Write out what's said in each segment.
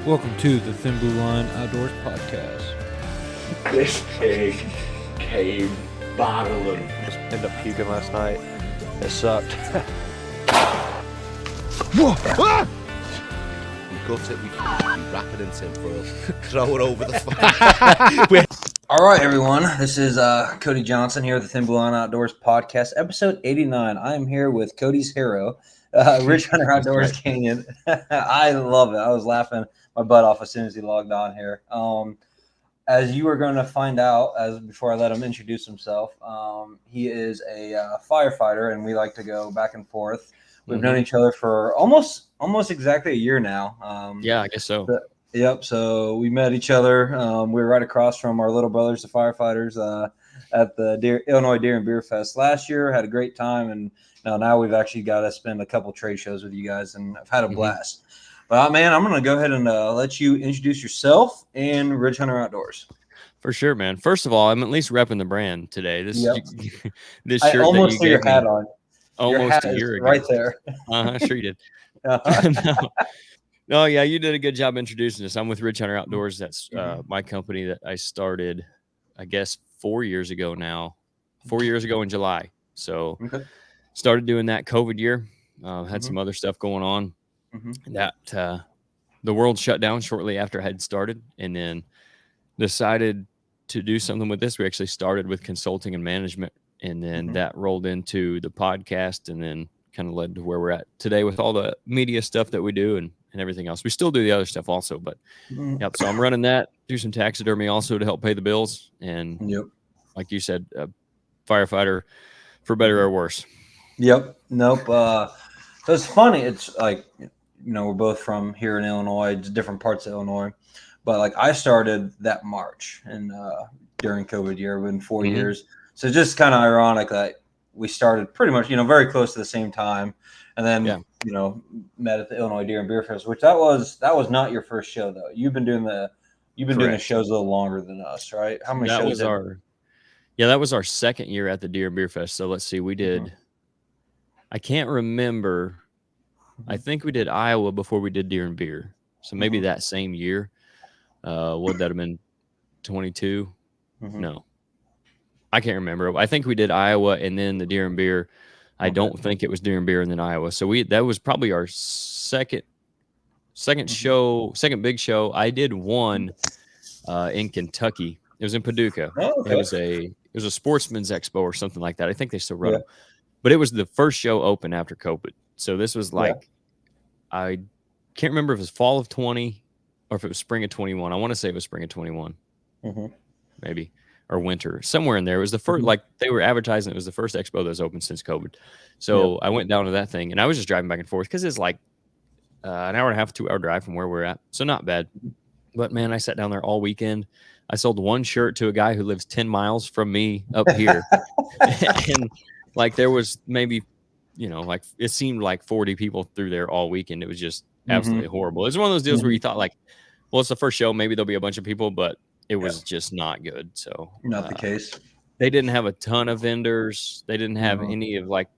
Welcome to the Thin Blue Line Outdoors Podcast. This pig came bottling. Just ended up puking last night. It sucked. Whoa! Ah! We gut it, we wrap it in tinfoil, throw it over the fire. All right, everyone. This is Cody Johnson here at the Thin Blue Line Outdoors Podcast, episode 89. I am here with Cody's hero, Rich Hunter Outdoors Canyon. I love it. I was laughing my butt off as soon as he logged on here. As you are going to find out, before I let him introduce himself, he is a firefighter, and we like to go back and forth. We've known each other for almost exactly a year now. Yeah, I guess so. Yep. So we met each other. We were right across from our little brothers, the firefighters, at the Illinois Deer and Beer Fest last year. Had a great time, and now we've actually got to spend a couple trade shows with you guys, and I've had a blast. But man, I'm gonna go ahead and let you introduce yourself and Rich Hunter Outdoors. For sure, man. First of all, I'm at least repping the brand today. This shirt I almost that you threw your gave hat me on. almost a year ago. Right there. Sure you did. No, yeah, you did a good job introducing us. I'm with Rich Hunter Outdoors. That's my company that I started, I guess, 4 years ago now. 4 years ago in July. So started doing that COVID year. Had some other stuff going on. That the world shut down shortly after I had started, and then decided to do something with this. We actually started with consulting and management, and then that rolled into the podcast, and then kind of led to where we're at today with all the media stuff that we do and everything else. We still do the other stuff also, but yep. So I'm running that, do some taxidermy also to help pay the bills. And like you said, a firefighter for better or worse. Yep. Nope. So it's funny. It's like, we're both from here in Illinois, different parts of Illinois, but like I started that March and during COVID year, within 4 years. So it's just kind of ironic that we started pretty much, very close to the same time. And then, met at the Illinois Deer and Beer Fest, which that was not your first show though. You've been doing the shows a little longer than us, right? How many shows? That was our second year at the Deer and Beer Fest. So let's see, we did, I can't remember. I think we did Iowa before we did Deer and Beer. So maybe that same year. Would that have been 22? No, I can't remember. I think we did Iowa and then the Deer and Beer. I don't think it was Deer and Beer and then Iowa. So that was probably our second show, second big show. I did one in Kentucky. It was in Paducah. Oh, okay. It was a sportsman's expo or something like that. I think they still run them. But it was the first show open after COVID. So this was like, I can't remember if it was fall of 20 or if it was spring of 21. I want to say it was spring of 21, maybe, or winter, somewhere in there. It was the first, like they were advertising, it was the first expo that was open since COVID. So I went down to that thing and I was just driving back and forth because it's like an hour and a half, 2 hour drive from where we're at. So not bad. But man, I sat down there all weekend. I sold one shirt to a guy who lives 10 miles from me up here. And like there was maybe, like it seemed like 40 people through there all weekend. It was just absolutely horrible. It was one of those deals where you thought like, well, it's the first show. Maybe there'll be a bunch of people, but it was just not good. So not the case. They didn't have a ton of vendors. They didn't have any of like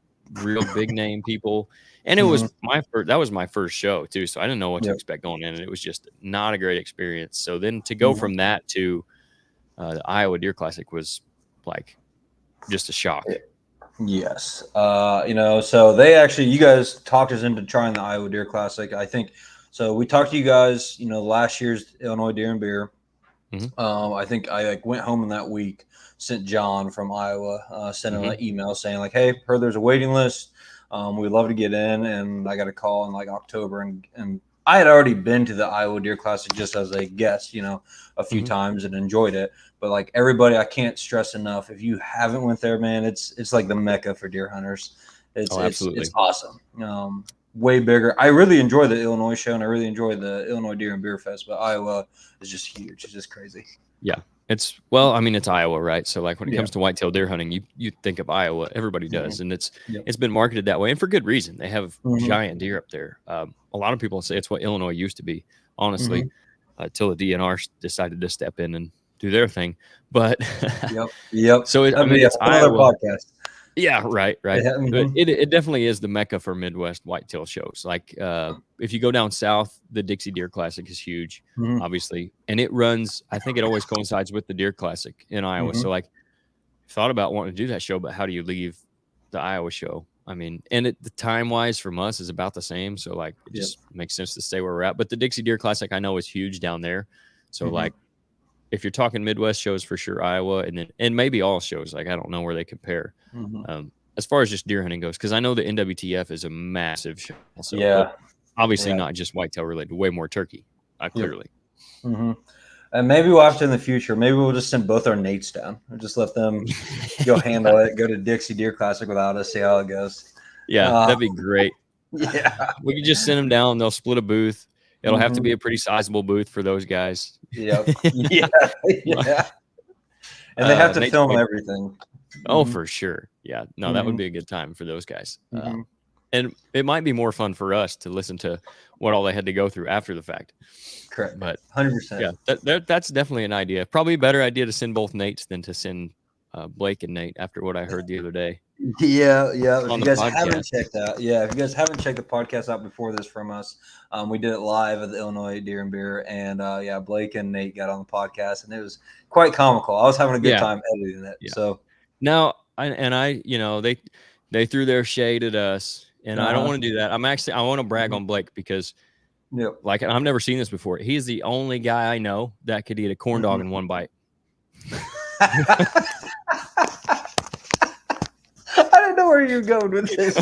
real big name people. And it was that was my first show too. So I didn't know what to expect going in. And it was just not a great experience. So then to go from that to the Iowa Deer Classic was like just a shock. Yes. So you guys talked us into trying the Iowa Deer Classic. I think, so we talked to you guys, last year's Illinois Deer and Beer. I think I went home in that week, sent John from Iowa, sent him an email saying like, hey, heard there's a waiting list. We'd love to get in. And I got a call in like October and I had already been to the Iowa Deer Classic just as a guest, a few times and enjoyed it. But like everybody, I can't stress enough. If you haven't went there, man, it's like the Mecca for deer hunters. It's awesome. Way bigger. I really enjoy the Illinois show and I really enjoy the Illinois Deer and Beer Fest, but Iowa is just huge. It's just crazy. Yeah. It's Iowa, right? So like when it comes to whitetail deer hunting, you think of Iowa, everybody does. And it's been marketed that way and for good reason. They have giant deer up there. A lot of people say it's what Illinois used to be, honestly, until the DNR decided to step in and do their thing. But so it's Iowa. Podcast. Yeah, right. Yeah, But it definitely is the mecca for Midwest whitetail shows. Like if you go down south, the Dixie Deer Classic is huge, obviously, and it runs. I think it always coincides with the Deer Classic in Iowa. So like, thought about wanting to do that show, but how do you leave the Iowa show? I mean, and the time wise from us is about the same, so like it just makes sense to stay where we're at. But the Dixie Deer Classic I know is huge down there, so like. If you're talking Midwest shows, for sure Iowa, and maybe all shows. Like I don't know where they compare as far as just deer hunting goes, because I know the NWTF is a massive show. Also, but obviously not just whitetail related, way more turkey. Clearly, and maybe we'll have to in the future. Maybe we'll just send both our Nates down and just let them go handle it. Go to Dixie Deer Classic without us. See how it goes. Yeah, that'd be great. Yeah, we could just send them down. They'll split a booth. It'll have to be a pretty sizable booth for those guys. Yeah. And they have to film everything. Oh, for sure. Yeah. No, that would be a good time for those guys. And it might be more fun for us to listen to what all they had to go through after the fact. Correct. But 100%. Yeah, that's definitely an idea. Probably a better idea to send both Nates than to send Blake and Nate after what I heard the other day. Yeah. If you guys haven't checked out, if you guys haven't checked the podcast out before this from us, we did it live at the Illinois Deer and Beer, and Blake and Nate got on the podcast, and it was quite comical. I was having a good time editing it. Yeah. So now, they threw their shade at us, and I don't want to do that. I want to brag on Blake because, like, I've never seen this before. He's the only guy I know that could eat a corn dog in one bite. I don't know where you're going with this.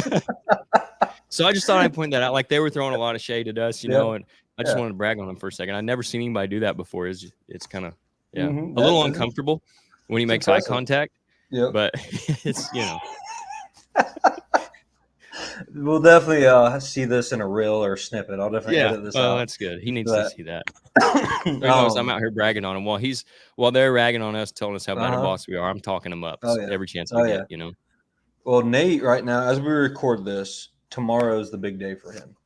So I just thought I'd point that out. Like they were throwing a lot of shade at us, you know, and I just wanted to brag on him for a second. I've never seen anybody do that before. It's kind of a little uncomfortable when he makes eye contact. Yeah, but it's We'll definitely see this in a reel or snippet. I'll definitely edit this out. That's good. He needs to see that. I'm out here bragging on him while they're ragging on us, telling us how bad a boss we are. I'm talking them up every chance I get. You know. Well, Nate, right now, as we record this, tomorrow is the big day for him.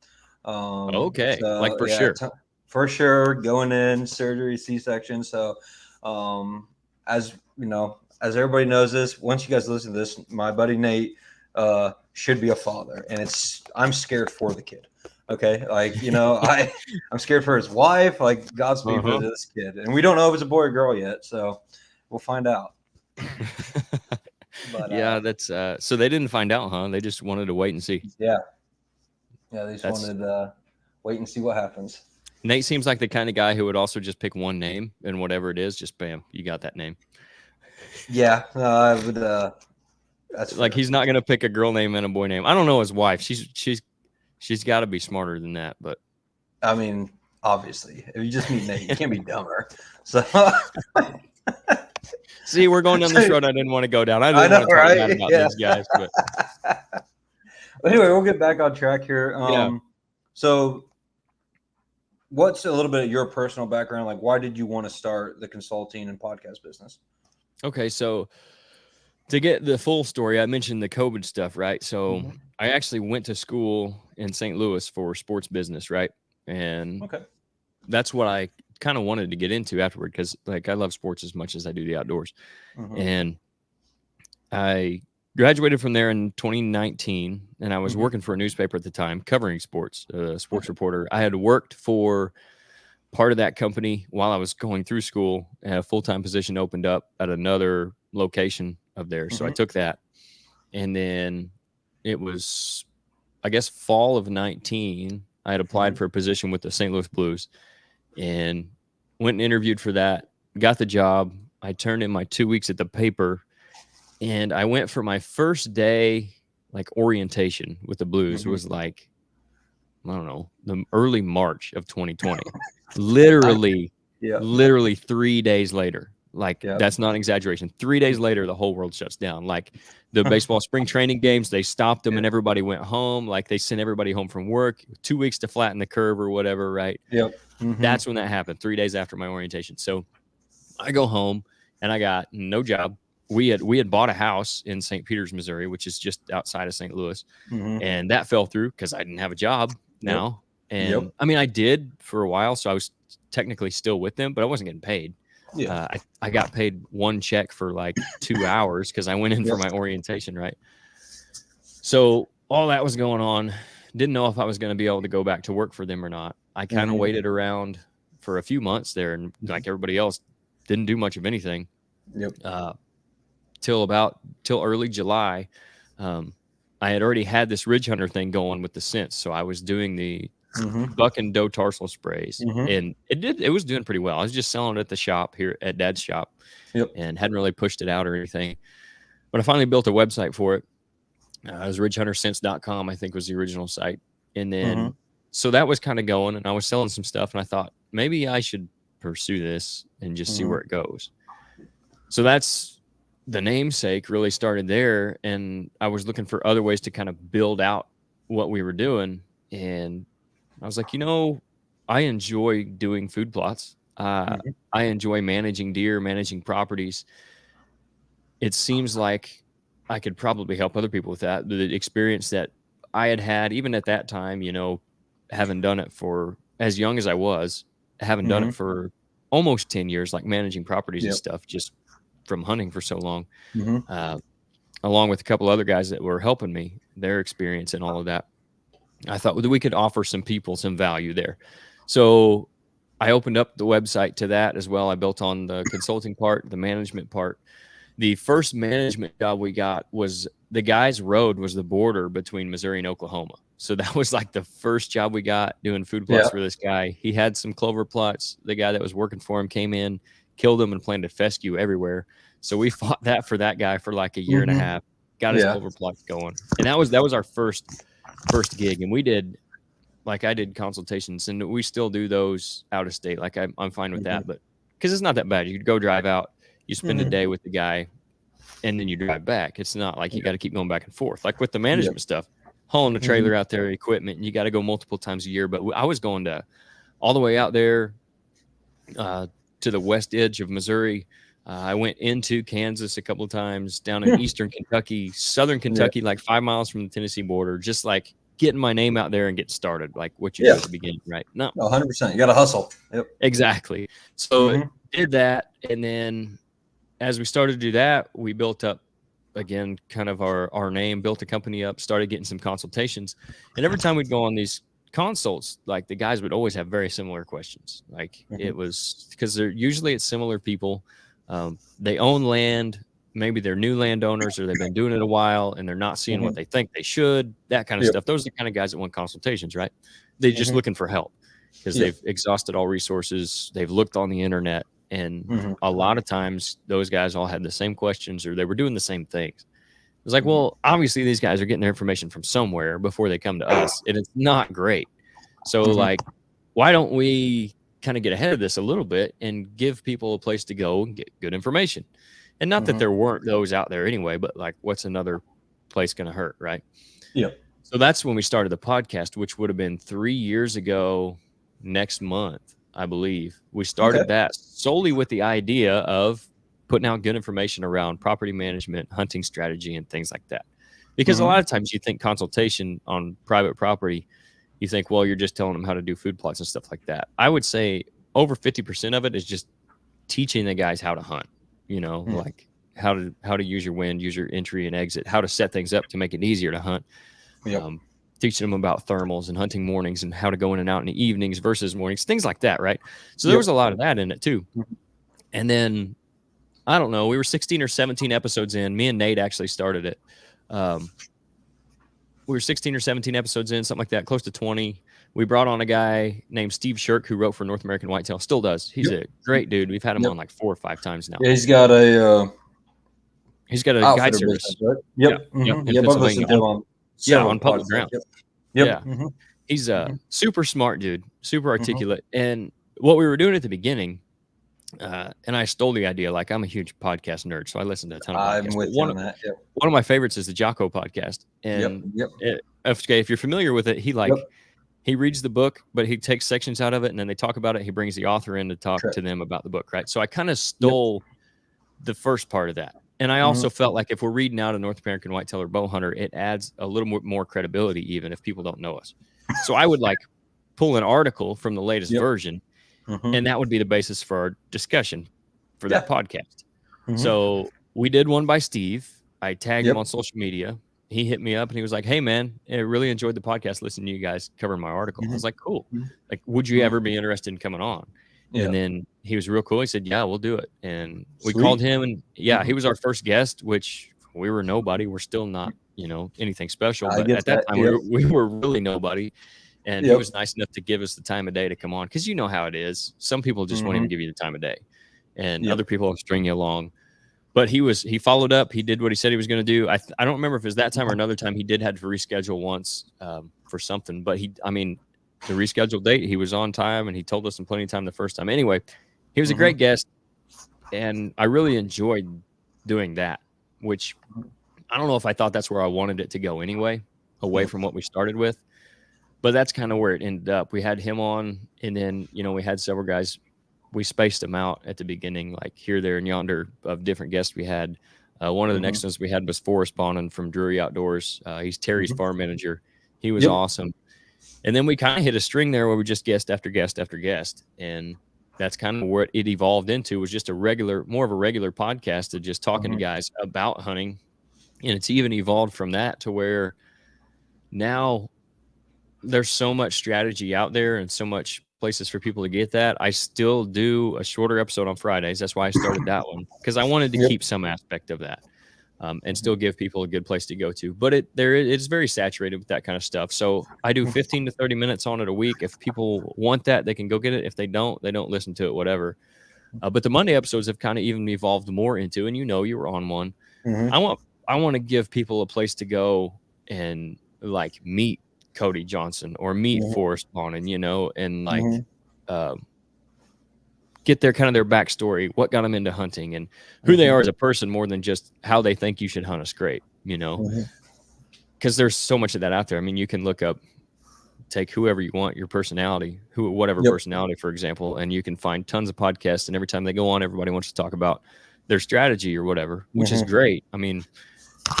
For sure, going in surgery, C-section. So, as you know, as everybody knows this, once you guys listen to this, my buddy Nate should be a father, and I'm scared for the kid. Okay, like I'm scared for his wife. Like Godspeed for this kid, and we don't know if it's a boy or girl yet, so we'll find out. But, that's so they didn't find out, huh? They just wanted to wait and see. Yeah, they just wanted to wait and see what happens. Nate seems like the kind of guy who would also just pick one name, and whatever it is, just bam, you got that name. Yeah, I would. That's like he's not gonna pick a girl name and a boy name. I don't know his wife. She's got to be smarter than that. But I mean, obviously, if you just meet Nate, you can't be dumber. So. See, we're going down this road I didn't want to go down. I didn't want to talk bad about these guys. But anyway, we'll get back on track here. So what's a little bit of your personal background? Like, why did you want to start the consulting and podcast business? Okay, so to get the full story, I mentioned the COVID stuff, right? So I actually went to school in St. Louis for sports business, right? And that's what I kind of wanted to get into afterward because like I love sports as much as I do the outdoors. And I graduated from there in 2019 and I was working for a newspaper at the time covering sports, sports reporter. I had worked for part of that company while I was going through school, and a full-time position opened up at another location of theirs. So I took that, and then it was, I guess, fall of 19. I had applied for a position with the St. Louis Blues and went and interviewed for that, got the job. I turned in my 2 weeks at the paper, and I went for my first day, like orientation with the Blues. It was like, I don't know, the early March of 2020. Literally 3 days later. Like, that's not an exaggeration. 3 days later, the whole world shuts down. Like, the baseball spring training games, they stopped them and everybody went home. Like, they sent everybody home from work. 2 weeks to flatten the curve or whatever, right? That's when that happened, 3 days after my orientation. So I go home, and I got no job. We had bought a house in St. Peters, Missouri, which is just outside of St. Louis. And that fell through because I didn't have a job now. And I mean, I did for a while, so I was technically still with them, but I wasn't getting paid. I got paid one check for like 2 hours because I went in for my orientation, right? So all that was going on. Didn't know if I was going to be able to go back to work for them or not. I kind of waited around for a few months there, and like everybody else, didn't do much of anything. Till early July. I had already had this Ridge Hunter thing going with the scents, so I was doing the buck and doe tarsal sprays, and it was doing pretty well. I was just selling it at the shop here at Dad's shop, and hadn't really pushed it out or anything. But I finally built a website for it. It was ridgehunterscents.com, I think was the original site. And then, so that was kind of going, and I was selling some stuff, and I thought maybe I should pursue this and just see where it goes. So that's the namesake really started there. And I was looking for other ways to kind of build out what we were doing. And I was like, I enjoy doing food plots. I enjoy managing deer, managing properties. It seems like I could probably help other people with that. The experience that I had, even at that time, having done it for as young as I was, having done it for almost 10 years, like managing properties and stuff, just from hunting for so long, along with a couple other guys that were helping me, their experience and all of that. I thought we could offer some people some value there. So I opened up the website to that as well. I built on the consulting part, the management part. The first management job we got was the guy's road was the border between Missouri and Oklahoma. So that was like the first job we got doing food plots for this guy. He had some clover plots. The guy that was working for him came in, killed him, and planted fescue everywhere. So we fought that for that guy for like a year and a half, got his clover plots going. And that was our first gig. And we did, like I did consultations, and we still do those out of state. Like I'm fine with that, but because it's not that bad. You go drive out, you spend a day with the guy, and then you drive back. It's not like you got to keep going back and forth. Like with the management stuff, hauling the trailer out there, equipment, and you got to go multiple times a year. But I was going to all the way out there to the west edge of Missouri. I went into Kansas a couple of times, down in eastern Kentucky, southern Kentucky, like 5 miles from the Tennessee border, just like getting my name out there and get started, like what you do at the beginning, right? No, 100%. You got to hustle. Exactly. So did that, and then as we started to do that, we built up again, kind of our name, built a company up, started getting some consultations, and every time we'd go on these consults, like the guys would always have very similar questions. Like it was because it's similar people. They own land, maybe they're new landowners or they've been doing it a while and they're not seeing what they think they should, that kind of stuff. Those are the kind of guys that want consultations, right? They're just looking for help because they've exhausted all resources. They've looked on the internet, and a lot of times those guys all had the same questions or they were doing the same things. It was like, well, obviously these guys are getting their information from somewhere before they come to us, and it's not great. So like, why don't we kind of get ahead of this a little bit and give people a place to go and get good information? And not that there weren't those out there anyway, but like, what's another place going to hurt, right? So that's when we started the podcast, which would have been 3 years ago next month, I believe. We started that solely with the idea of putting out good information around property management, hunting strategy, and things like that. Because a lot of times you think consultation on private property, you think, well, you're just telling them how to do food plots and stuff like that. I would say over 50% of it is just teaching the guys how to hunt, like how to use your wind, use your entry and exit, how to set things up to make it easier to hunt. Teaching them about thermals and hunting mornings and how to go in and out in the evenings versus mornings, things like that, right? So there was a lot of that in it too. And then, I don't know, we were 16 or 17 episodes in. Me and Nate actually started it. We were 16 or 17 episodes in, something like that, close to 20. We brought on a guy named Steve Shirk who wrote for North American Whitetail, still does. He's a great dude. We've had him on like 4 or 5 times now. Yeah, he's got a guide service. Business, right? On public ground. He's a super smart dude, super articulate. And what we were doing at the beginning, and I stole the idea. Like, I'm a huge podcast nerd, so I listen to a ton of podcasts. I'm with you on that. One of my favorites is the Jocko podcast. And if you're familiar with it, he reads the book, but he takes sections out of it, and then they talk about it. He brings the author in to talk to them about the book, right? So I kind of stole the first part of that. And I also felt like if we're reading out a North American Whitetail or bow hunter, it adds a little more credibility, even if people don't know us. So I would like pull an article from the latest version, and that would be the basis for our discussion for that podcast. So we did one by Steve. I tagged him on social media, he hit me up and he was like, "Hey man, I really enjoyed the podcast listening to you guys covering my article." I was like, "Cool. Like, would you ever be interested in coming on?" Yeah. And then he was real cool. He said, "Yeah, we'll do it." And we Sweet. called him, and he was our first guest, which we were nobody. We're still not, anything special. I But get at that that, time, yep. we were really nobody. And he was nice enough to give us the time of day to come on, because you know how it is. Some people just won't even give you the time of day, and other people will string you along. But he followed up. He did what he said he was going to do. I don't remember if it was that time or another time. He did have to reschedule once for something. But the rescheduled date, he was on time, and he told us in plenty of time the first time. Anyway, he was a great guest, and I really enjoyed doing that, which I don't know if I thought that's where I wanted it to go anyway, away from what we started with. But that's kind of where it ended up. We had him on, and then, we had several guys. We spaced them out at the beginning, like here, there, and yonder, of different guests we had. One of the next ones we had was Forrest Bonin from Drury Outdoors. He's Terry's farm manager. He was awesome. And then we kind of hit a string there where we just guest after guest after guest. And that's kind of where it evolved into, was just more of a regular podcast of just talking to guys about hunting. And it's even evolved from that to where now there's so much strategy out there and so much places for people to get that. I still do a shorter episode on Fridays. That's why I started that one, because I wanted to keep some aspect of that and still give people a good place to go to. But it's very saturated with that kind of stuff. So I do 15 to 30 minutes on it a week. If people want that, they can go get it. If they don't listen to it, whatever. But the Monday episodes have kind of even evolved more into, and you were on one. I want to give people a place to go and like meet Cody Johnson or meet Forrest Bonin, and like get their backstory, what got them into hunting, and who they are as a person, more than just how they think you should hunt a scrape, because there's so much of that out there. I mean, you can look up, take whoever you want, your personality, whatever personality, for example, and you can find tons of podcasts, and every time they go on, everybody wants to talk about their strategy or whatever, which is great. I mean,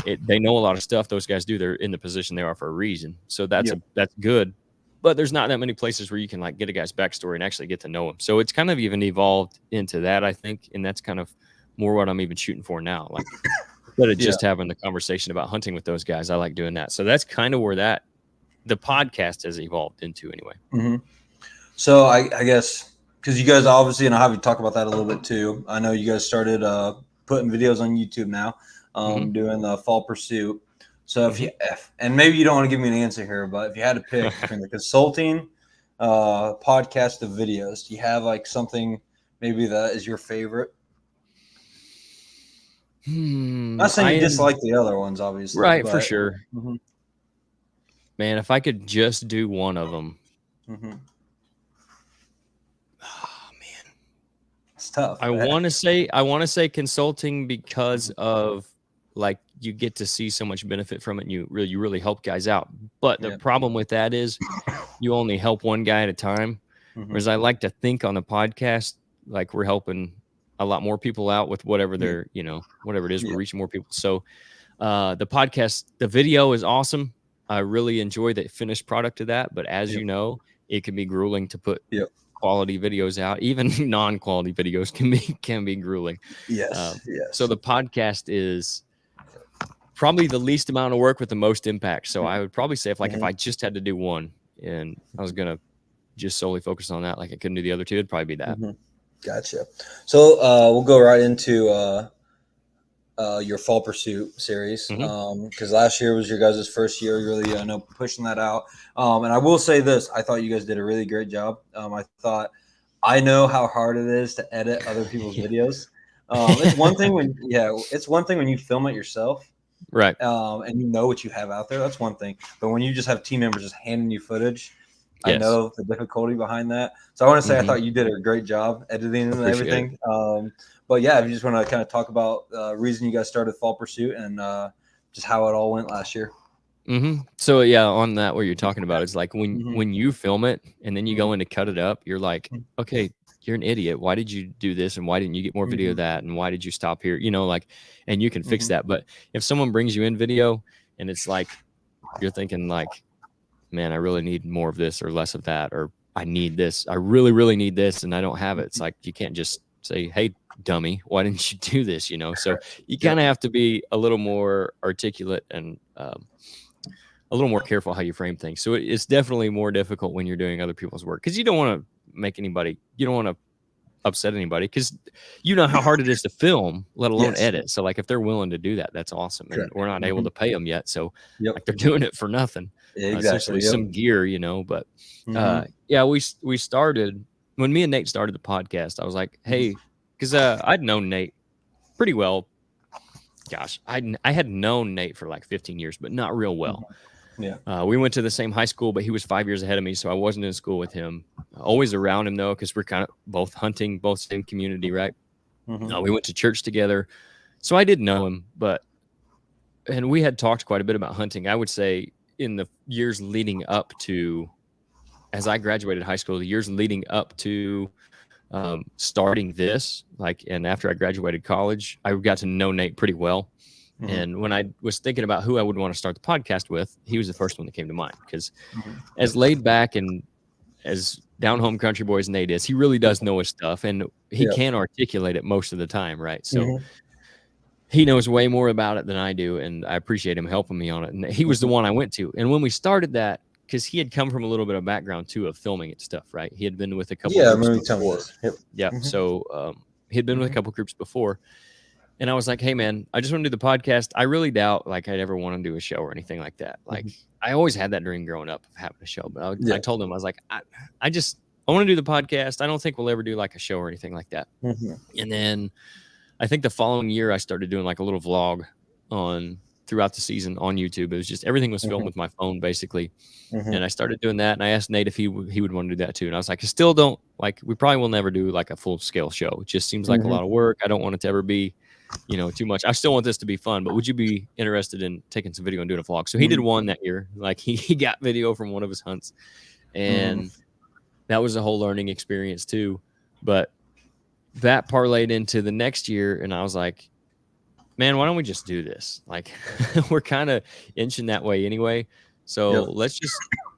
they know a lot of stuff. Those guys do. They're in the position they are for a reason. So that's good. But there's not that many places where you can like get a guy's backstory and actually get to know him. So it's kind of even evolved into that, I think. And that's kind of more what I'm even shooting for now. Like, instead of just having the conversation about hunting with those guys, I like doing that. So that's kind of where the podcast has evolved into anyway. So I guess, because you guys obviously, and I'll have you talk about that a little bit too. I know you guys started putting videos on YouTube now. Doing the fall pursuit. So and maybe you don't want to give me an answer here, but if you had to pick between the consulting podcast of videos, do you have like something maybe that is your favorite? I'm not saying you dislike the other ones, obviously. Right, for sure. Man, if I could just do one of them. Oh man, it's tough. I want to say consulting, because of like you get to see so much benefit from it, and you really help guys out. But the problem with that is you only help one guy at a time. Whereas I like to think on the podcast, like we're helping a lot more people out with whatever they're, whatever it is, we're reaching more people. So the podcast, the video is awesome. I really enjoy the finished product of that. But as you know, it can be grueling to put quality videos out. Even non-quality videos can be grueling. Yes. So the podcast is probably the least amount of work with the most impact. So I would probably say if I just had to do one and I was going to just solely focus on that, like I couldn't do the other two, it'd probably be that. Gotcha. So we'll go right into your fall pursuit series, because last year was your guys' first year really pushing that out. And I will say this, I thought you guys did a really great job. I know how hard it is to edit other people's videos. It's one thing when you film it yourself. Right. And you know what you have out there. That's one thing. But when you just have team members just handing you footage, I know the difficulty behind that. So I want to say I thought you did a great job editing and everything. But yeah, if you just want to kind of talk about the reason you guys started Fall Pursuit and just how it all went last year. So yeah, on that, what you're talking about is like when you film it and then you go in to cut it up, you're like, okay, you're an idiot. Why did you do this? And why didn't you get more video of that? And why did you stop here? And you can fix that. But if someone brings you in video and it's like, you're thinking like, man, I really need more of this or less of that, or I need this. I really, really need this. And I don't have it. It's like, you can't just say, hey, dummy, why didn't you do this? So you kind of have to be a little more articulate and a little more careful how you frame things. So it's definitely more difficult when you're doing other people's work, because you don't want to upset anybody, because you know how hard it is to film, let alone edit. So like if they're willing to do that, that's awesome. And we're not able to pay them yet, so like they're doing it for nothing. Essentially some gear, but yeah, we started when me and Nate started the podcast. I was like, hey, because I'd known Nate pretty well. Gosh, I had known Nate for like 15 years, but not real well. We went to the same high school, but he was 5 years ahead of me, so I wasn't in school with him. Always around him though, because we're kind of both hunting, both same community, right? We went to church together, so I did know him, and we had talked quite a bit about hunting. I would say in the years leading up to, as I graduated high school, the years leading up to starting this, and after I graduated college, I got to know Nate pretty well. And when I was thinking about who I would want to start the podcast with, he was the first one that came to mind, because as laid back and as down home country boy as Nate is, he really does know his stuff, and he can articulate it most of the time, right? So he knows way more about it than I do, and I appreciate him helping me on it. And he was the one I went to. And when we started that, because he had come from a little bit of background too of filming it stuff, right? He had been with a couple groups before. So he had been with a couple groups before. And I was like, hey, man, I just want to do the podcast. I really doubt I'd ever want to do a show or anything like that. I always had that dream growing up of having a show. But I told him, I was like, I want to do the podcast. I don't think we'll ever do a show or anything like that. And then I think the following year I started doing a little vlog throughout the season on YouTube. It was just everything was filmed with my phone basically. And I started doing that, and I asked Nate if he would want to do that too. And I was like, I still don't we probably will never do a full scale show. It just seems like a lot of work. I don't want it to ever be too much. I still want this to be fun, but would you be interested in taking some video and doing a vlog? So he did one that year. He got video from one of his hunts, and that was a whole learning experience too. But that parlayed into the next year, and I was like, man, why don't we just do this? We're kind of inching that way anyway. So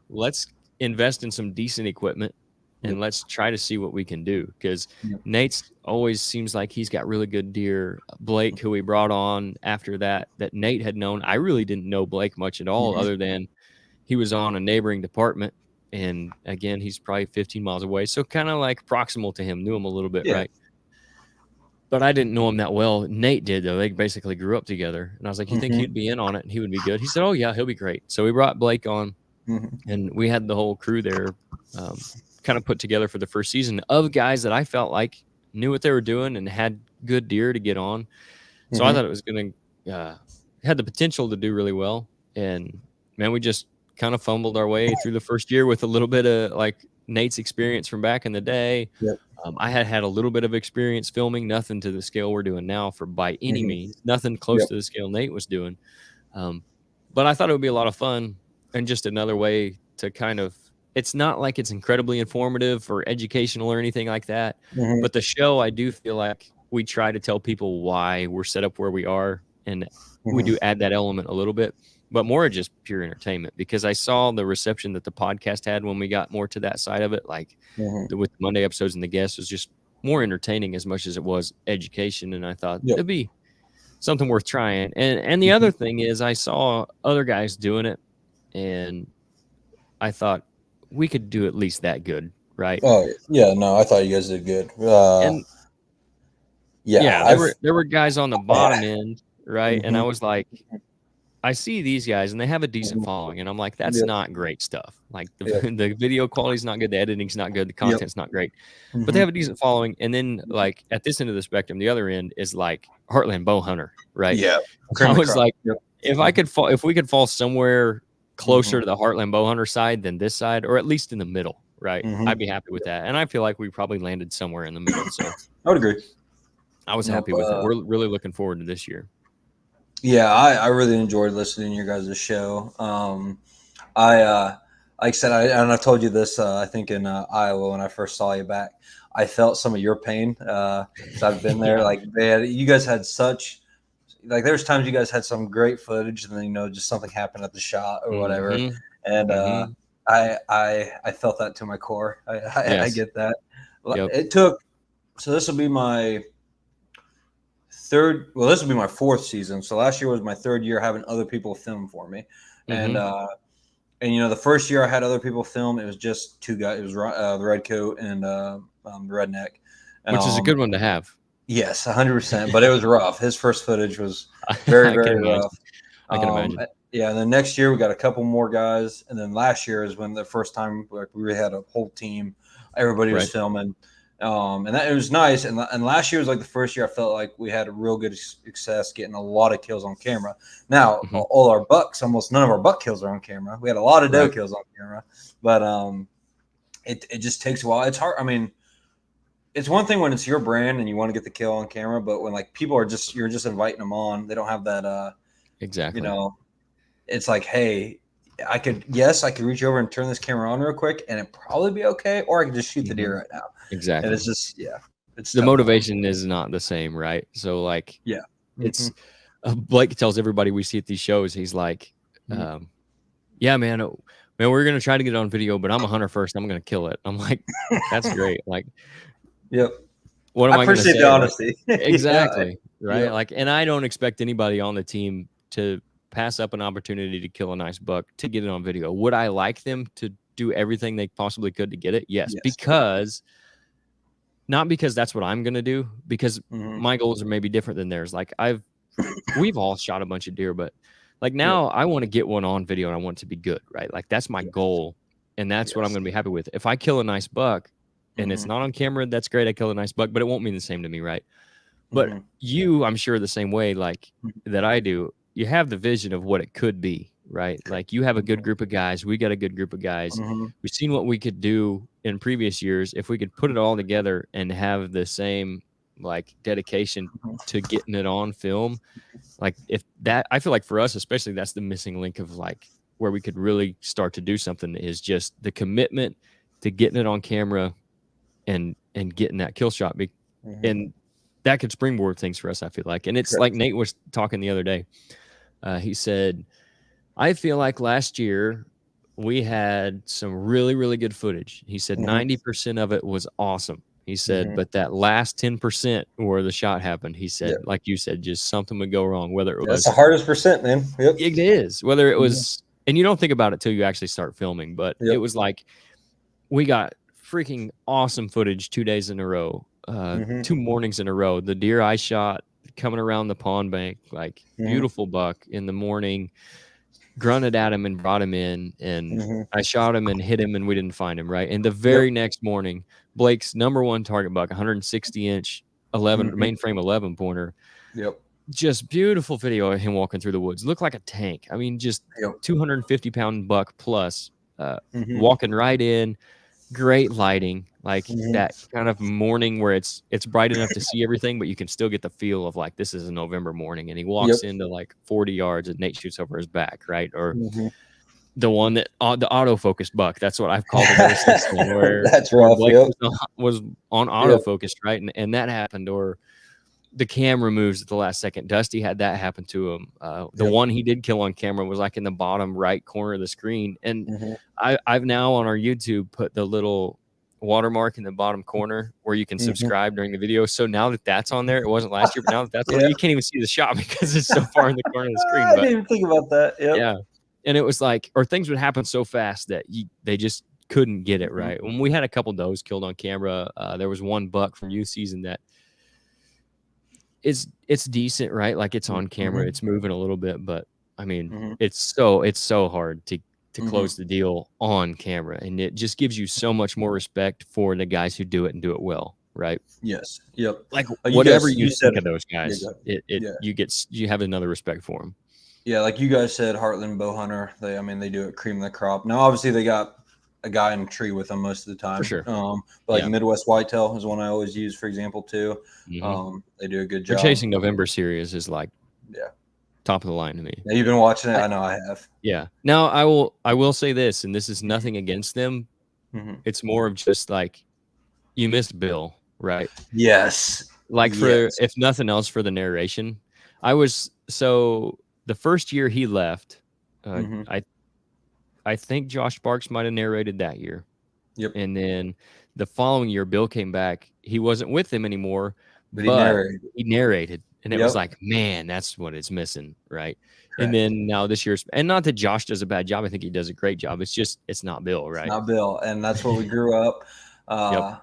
let's invest in some decent equipment, and let's try to see what we can do. Because Nate's always seems like he's got really good deer. Blake, who we brought on after that Nate had known. I really didn't know Blake much at all, other than he was on a neighboring department. And again, he's probably 15 miles away. So kind of proximal to him, knew him a little bit, right? But I didn't know him that well. Nate did, though. They basically grew up together. And I was like, you think he'd be in on it and he would be good? He said, oh, yeah, he'll be great. So we brought Blake on, and we had the whole crew there kind of put together for the first season of guys that I felt like knew what they were doing and had good deer to get on. So I thought it was going to had the potential to do really well. And, man, we just kind of fumbled our way through the first year with a little bit of, Nate's experience from back in the day. I had a little bit of experience filming, nothing to the scale we're doing now by any means, nothing close to the scale Nate was doing. But I thought it would be a lot of fun, and just another way to kind of, it's not like it's incredibly informative or educational or anything like that. But the show, I do feel like we try to tell people why we're set up where we are. And we do add that element a little bit, but more just pure entertainment, because I saw the reception that the podcast had when we got more to that side of it, with the Monday episodes and the guests, was just more entertaining as much as it was education. And I thought it'd be something worth trying. And the other thing is, I saw other guys doing it, and I thought we could do at least that good, right? Oh yeah, no, I thought you guys did good. There were guys on the bottom end, right? And I was like, I see these guys and they have a decent following, and I'm like, that's not great stuff. The video quality's not good, the editing's not good, the content's not great, but they have a decent following. And then at this end of the spectrum, the other end is Heartland bow hunter, right? Yeah. I was like, if we could fall somewhere closer to the Heartland bow hunter side than this side, or at least in the middle, right? I'd be happy with that. And I feel like we probably landed somewhere in the middle. So I would agree. I was happy with it. We're really looking forward to this year. Yeah, I really enjoyed listening to your guys' show. Like I said, and I told you this, I think in Iowa when I first saw you back, I felt some of your pain. So I've been there. You guys had such, there's times you guys had some great footage, and then just something happened at the shot or whatever, and I felt that to my core. I get that. It took So this will be my third. Well, this will be my fourth season. So last year was my third year having other people film for me, and the first year I had other people film. It was just two guys. It was the Red Coat and the Redneck, and, which is a good one to have. Yes, 100%. But it was rough. His first footage was very, very rough. I can imagine. Yeah, and then next year we got a couple more guys, and then last year is when the first time we really had a whole team. Everybody was filming, and that it was nice. And last year was like the first year I felt like we had a real good success getting a lot of kills on camera. Now all our bucks, almost none of our buck kills are on camera. We had a lot of doe kills on camera, but it just takes a while. It's hard. I mean, it's one thing when it's your brand and you want to get the kill on camera, but when like people are you're just inviting them on, they don't have that exactly. It's like, hey, I could reach over and turn this camera on real quick and it'd probably be okay, or I could just shoot the deer right now. Exactly. And it's just it's the motivation is not the same, right? So like it's Blake tells everybody we see at these shows, he's like, yeah, man, we're gonna try to get it on video, but I'm a hunter first. I'm gonna kill it. I'm like, that's great. Like, what am I gonna say? The honesty. Exactly. Right. Like, and I don't expect anybody on the team to pass up an opportunity to kill a nice buck to get it on video. Would I like them to do everything they possibly could to get it? Yes. Not because that's what I'm going to do, because my goals are maybe different than theirs. Like we've all shot a bunch of deer, but like now I want to get one on video and I want it to be good, right? Like that's my goal. And that's what I'm going to be happy with. If I kill a nice buck and it's not on camera, that's great. I killed a nice buck, but it won't mean the same to me. Right. But you, I'm sure the same way, like that I do, you have the vision of what it could be, right? Like you have a good group of guys. We got a good group of guys. We've seen what we could do in previous years if we could put it all together and have the same like dedication to getting it on film. Like if that, I feel like for us, especially, that's the missing link of like where we could really start to do something is just the commitment to getting it on camera and getting that kill shot. And that could springboard things for us, I feel like. And it's like Nate was talking the other day. He said, I feel like last year we had some really, really good footage. He said 90% of it was awesome. He said, but that last 10% where the shot happened, he said, like you said, just something would go wrong, whether it was... That's the hardest percent, man. It is. Whether it was... And you don't think about it till you actually start filming, but it was like we got freaking awesome footage 2 days in a row, 2 mornings in a row. The deer I shot coming around the pond bank, like beautiful buck in the morning, grunted at him and brought him in, and I shot him and hit him and we didn't find him, right? And the very next morning, Blake's #1 target buck, 160-inch 11 mainframe 11 pointer. Just beautiful video of him walking through the woods. Looked like a tank. I mean, just 250-pound buck plus, walking right in. Great lighting, like that kind of morning where it's bright enough to see everything, but you can still get the feel of like this is a November morning. And he walks into like 40 yards and Nate shoots over his back, right? Or the one that the autofocus buck. That's what I've called it. Where that's rough. Was on autofocus, right? And that happened. Or the camera moves at the last second. Dusty had that happen to him. The one he did kill on camera was like in the bottom right corner of the screen. And I've now on our YouTube put the little watermark in the bottom corner where you can subscribe during the video. So now that that's on there, it wasn't last year, but now that that's on there, you can't even see the shot because it's so far in the corner of the screen. I didn't even think about that. Yeah. And it was like, or things would happen so fast that they just couldn't get it right. When we had a couple does killed on camera, there was one buck from youth season that it's decent, right? Like it's on camera, it's moving a little bit, but I mean, it's so hard to close the deal on camera, and it just gives you so much more respect for the guys who do it and do it well, right? Yes. Yep. Like whatever you think of those guys, you have another respect for them. Yeah, like you guys said, Heartland Bowhunter. They do it cream of the crop. Now, obviously, they got a guy in a tree with them most of the time. For sure. But like Midwest Whitetail is one I always use, for example, too. They do a good job. Their Chasing November series is like top of the line to me. Yeah, you've been watching it? I know I have. Yeah. Now I will say this, and this is nothing against them. It's more of just like you missed Bill, right? Yes. Like if nothing else, for the narration. The first year he left, I think Josh Sparks might have narrated that year. Yep. And then The following year, Bill came back. He wasn't with them anymore, But but he narrated. And it was Yep. like, man, that's what it's missing, right? Correct. And then now this year's, and not that Josh does a bad job. I think he does a great job. It's just, it's not Bill, right? Not Bill, and that's what we grew up. Yep.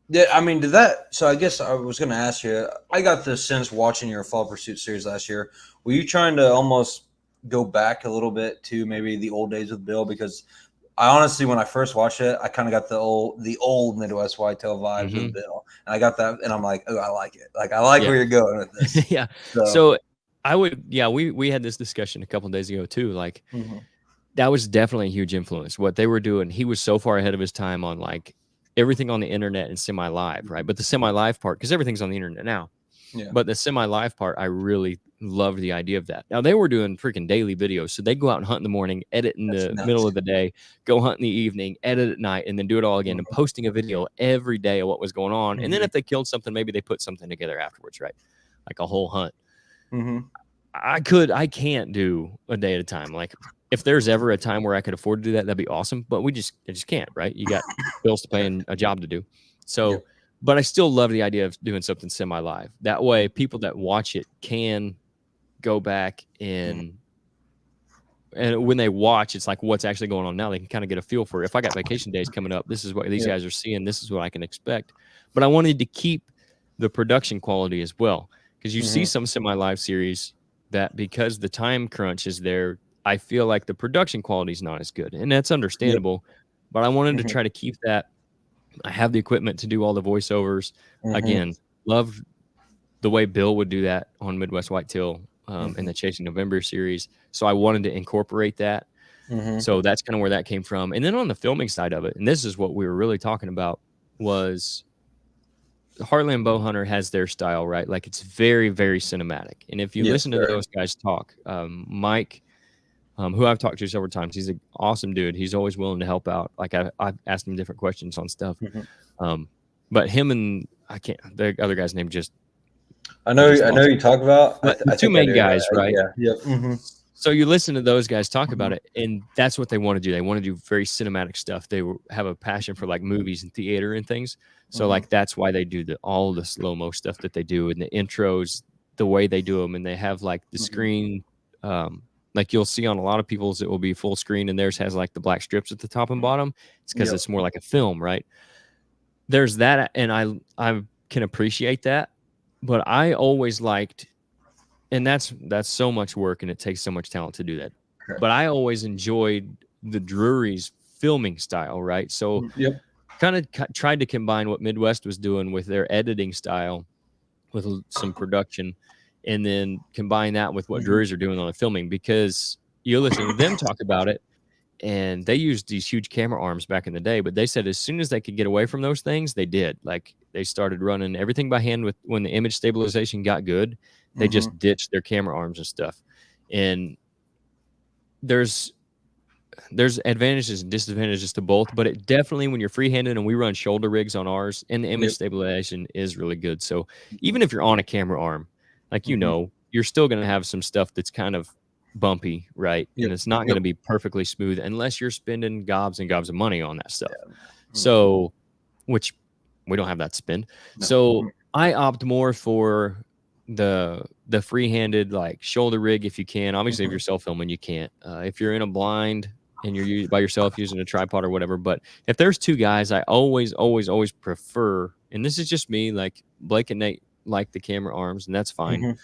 Yeah, I mean, did that? So I guess I was going to ask you. I got the sense watching your Fall Pursuit series last year. Were you trying to almost go back a little bit to maybe the old days with Bill? Because I honestly, when I first watched it, I kind of got the old Midwest Whitetail vibes with Bill, and I got that, and I'm like, oh, I like it. Like I like where you're going with this. Yeah. So I would, we had this discussion a couple of days ago too. Like that was definitely a huge influence. What they were doing, he was so far ahead of his time on like everything on the internet and semi-live, right? But the semi-live part, because everything's on the internet now. Yeah. But the semi-live part, I really loved the idea of that. Now they were doing freaking daily videos, so they go out and hunt in the morning, edit in the middle of the day, go hunt in the evening, edit at night, and then do it all again. And posting a video every day of what was going on. And then if they killed something, maybe they put something together afterwards, right? Like a whole hunt. I can't do a day at a time. Like if there's ever a time where I could afford to do that, that'd be awesome. But I just can't, right? You got bills to pay and a job to do. So, but I still love the idea of doing something semi-live. That way, people that watch it can go back and when they watch, it's like what's actually going on now. They can kind of get a feel for it. If I got vacation days coming up, this is what these guys are seeing. This is what I can expect. But I wanted to keep the production quality as well, because you see some semi-live series that because the time crunch is there, I feel like the production quality is not as good, and that's understandable. But I wanted to try to keep that. I have the equipment to do all the voiceovers. Again, love the way Bill would do that on Midwest Whitetail in the Chasing November series. So I wanted to incorporate that. So that's kind of where that came from. And then on the filming side of it, and this is what we were really talking about, was Heartland Bowhunter has their style, right? Like it's very, very cinematic. And if you listen to those guys talk, Mike, who I've talked to several times, he's an awesome dude. He's always willing to help out. Like I've asked him different questions on stuff. But him and the other guy's name just. I know you talk about the two main guys, right? Yeah. So you listen to those guys talk about it, and that's what they want to do. They want to do very cinematic stuff. They have a passion for like movies and theater and things. So like that's why they do all the slow-mo stuff that they do, and the intros, the way they do them, and they have like the screen. Like you'll see on a lot of people's, it will be full screen, and theirs has like the black strips at the top and bottom. It's because it's more like a film, right? There's that, and I can appreciate that, but I always liked, and that's so much work, and it takes so much talent to do that. Okay. But I always enjoyed the Drury's filming style, right? So kind of tried to combine what Midwest was doing with their editing style with some production, and then combine that with what Drury's are doing on the filming, because you listen to them talk about it, and they used these huge camera arms back in the day, but they said as soon as they could get away from those things, they did. Like they started running everything by hand when the image stabilization got good, they just ditched their camera arms and stuff. And there's advantages and disadvantages to both, but it definitely, when you're free-handed, and we run shoulder rigs on ours, and the image stabilization is really good. So even if you're on a camera arm, like, you're still going to have some stuff that's kind of bumpy, right? And it's not going to be perfectly smooth unless you're spending gobs and gobs of money on that stuff. So, which we don't have that to spend. So I opt more for the free-handed, like shoulder rig if you can. Obviously, if you're self-filming, you can't. If you're in a blind and you're by yourself using a tripod or whatever. But if there's two guys, I always prefer, and this is just me, like Blake and Nate like the camera arms, and that's fine.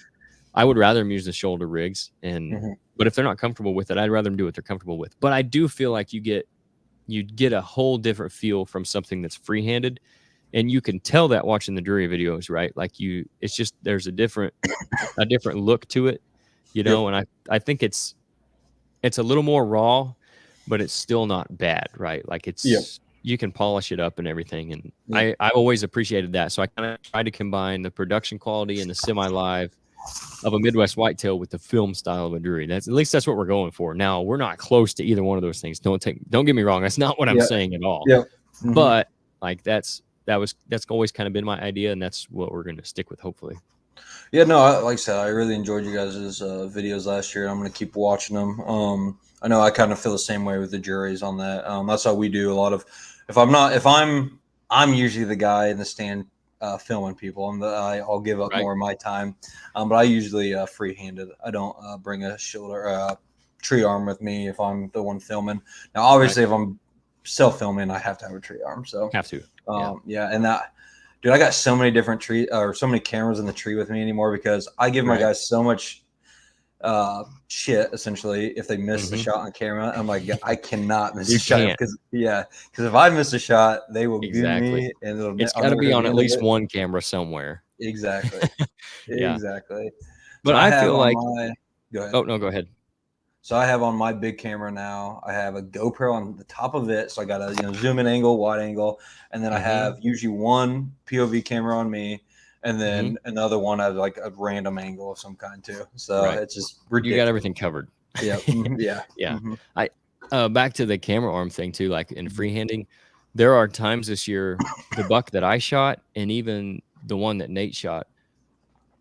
I would rather them use the shoulder rigs, and but if they're not comfortable with it, I'd rather them do what they're comfortable with. But I do feel like you get a whole different feel from something that's free-handed, and you can tell that watching the Drury videos, right? Like it's just, there's a different look to it, and I think it's a little more raw, but it's still not bad, right? Like you can polish it up and everything. And I always appreciated that. So I kind of tried to combine the production quality and the semi-live of a Midwest Whitetail with the film style of a Drury. At least that's what we're going for. Now, we're not close to either one of those things. Don't get me wrong. That's not what I'm saying at all. But like that's always kind of been my idea, and that's what we're going to stick with, hopefully. Yeah, no, like I said, I really enjoyed you guys' videos last year. I'm going to keep watching them. I know I kind of feel the same way with the Juries on that. That's how we do a lot of, I'm I'm usually the guy in the stand filming people. I'll give up more of my time, but I usually free-handed. I don't bring a shoulder tree arm with me if I'm the one filming. Now, obviously, if I'm self-filming, I have to have a tree arm. So have to. And that, dude, I got so many different so many cameras in the tree with me anymore because I give my guys so much shit essentially if they miss the shot on camera. I'm like, I cannot miss a shot because if I miss a shot, they will give me, and it's got to be on at least one camera somewhere. Exactly. Exactly. But so I feel like go ahead. Oh no, go ahead. So I have on my big camera now, I have a GoPro on the top of it. So I got a zoom in angle, wide angle, and then I have usually one POV camera on me, and then another one has like a random angle of some kind too. So it's just ridiculous. You got everything covered. Yeah. I back to the camera arm thing too, like in freehanding, there are times this year, the buck that I shot and even the one that Nate shot,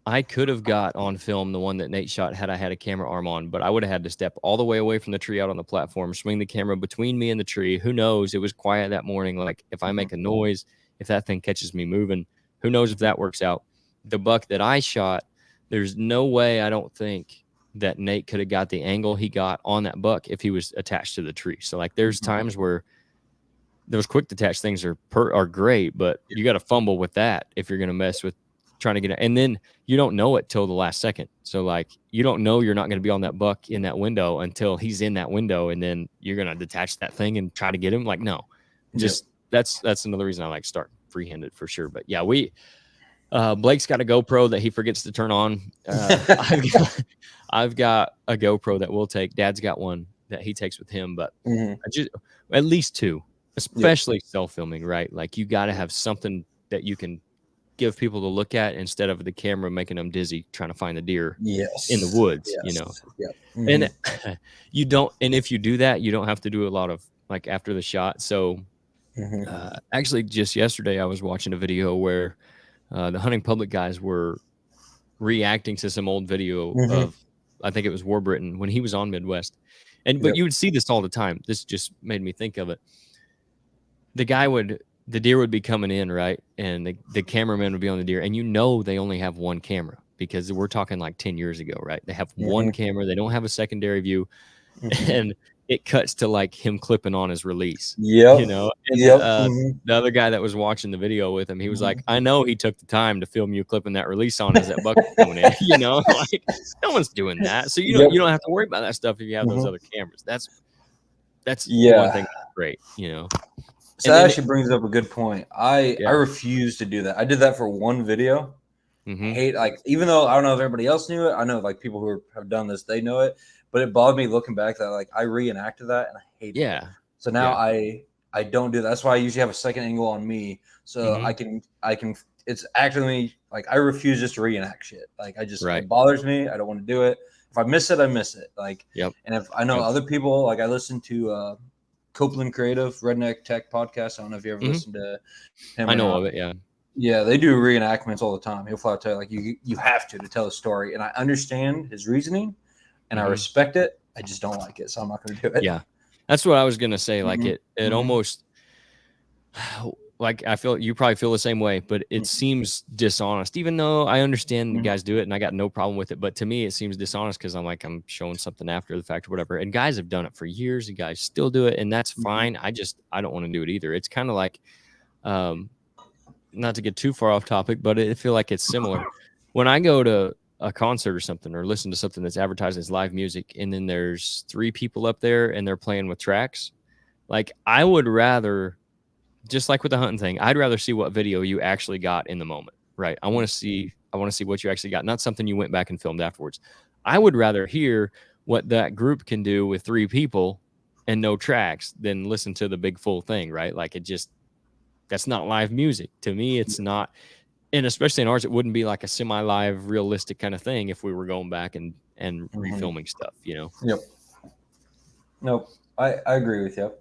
I could have got on film the one that Nate shot had I had a camera arm on, but I would have had to step all the way away from the tree out on the platform, swing the camera between me and the tree. Who knows? It was quiet that morning. Like if I make a noise, if that thing catches me moving, who knows if that works out. The buck that I shot, there's no way I don't think that Nate could have got the angle he got on that buck if he was attached to the tree. So like there's times where those quick detach things are great, but you got to fumble with that if you're going to mess with trying to get it. And then you don't know it till the last second. So like you don't know you're not going to be on that buck in that window until he's in that window, and then you're going to detach that thing and try to get him. Like no, just that's another reason I like start freehanded for sure. But yeah, Blake's got a GoPro that he forgets to turn on. I've got a GoPro that we'll take. Dad's got one that he takes with him, but I just at least two, especially self-filming, right? Like you got to have something that you can give people to look at instead of the camera making them dizzy trying to find the deer in the woods, you know. And you don't, and if you do that, you don't have to do a lot of like after the shot. So actually just yesterday I was watching a video where the Hunting Public guys were reacting to some old video of, I think it was Warburton when he was on Midwest. But you would see this all the time. This just made me think of it. The deer would be coming in, right? And the cameraman would be on the deer. And you know they only have one camera because we're talking like 10 years ago, right? They have one camera. They don't have a secondary view. And it cuts to like him clipping on his release. You know? And the other guy that was watching the video with him, he was like, I know he took the time to film you clipping that release on as that buck was coming in. You know? Like, no one's doing that. So you don't have to worry about that stuff if you have those other cameras. That's one thing that's great, you know. So that actually brings up a good point. I refuse to do that. I did that for one video. Hate, like, even though I don't know if everybody else knew it, I know like people who have done this, they know it, but it bothered me looking back that like I reenacted that and I hate it. So now I don't do that. That's why I usually have a second angle on me, so I can it's actually like I refuse just to reenact shit. Like I just it bothers me. I don't want to do it. If I miss it, I miss it. Like and if I know other people, like I listen to Copeland Creative Redneck Tech podcast. I don't know if you ever listened to him. I know of it. Yeah, they do reenactments all the time. He'll flat out tell you like you have to tell a story, and I understand his reasoning, and I respect it. I just don't like it, so I'm not going to do it. Yeah, that's what I was going to say. Like it almost like I feel you probably feel the same way, but it seems dishonest. Even though I understand the guys do it, and I got no problem with it, but to me it seems dishonest because I'm showing something after the fact or whatever. And guys have done it for years, and guys still do it, and that's fine. I don't want to do it either. It's kind of like, not to get too far off topic, but I feel like it's similar. When I go to a concert or something, or listen to something that's advertised as live music, and then there's 3 people up there and they're playing with tracks, like I would rather. Just like with the hunting thing, I'd rather see what video you actually got in the moment, right? I want to see what you actually got, not something you went back and filmed afterwards. I would rather hear what that group can do with 3 people and no tracks than listen to the big full thing, right? Like that's not live music. To me, it's not. And especially in ours, it wouldn't be like a semi-live, realistic kind of thing if we were going back and refilming stuff, you know? Nope. I agree with you.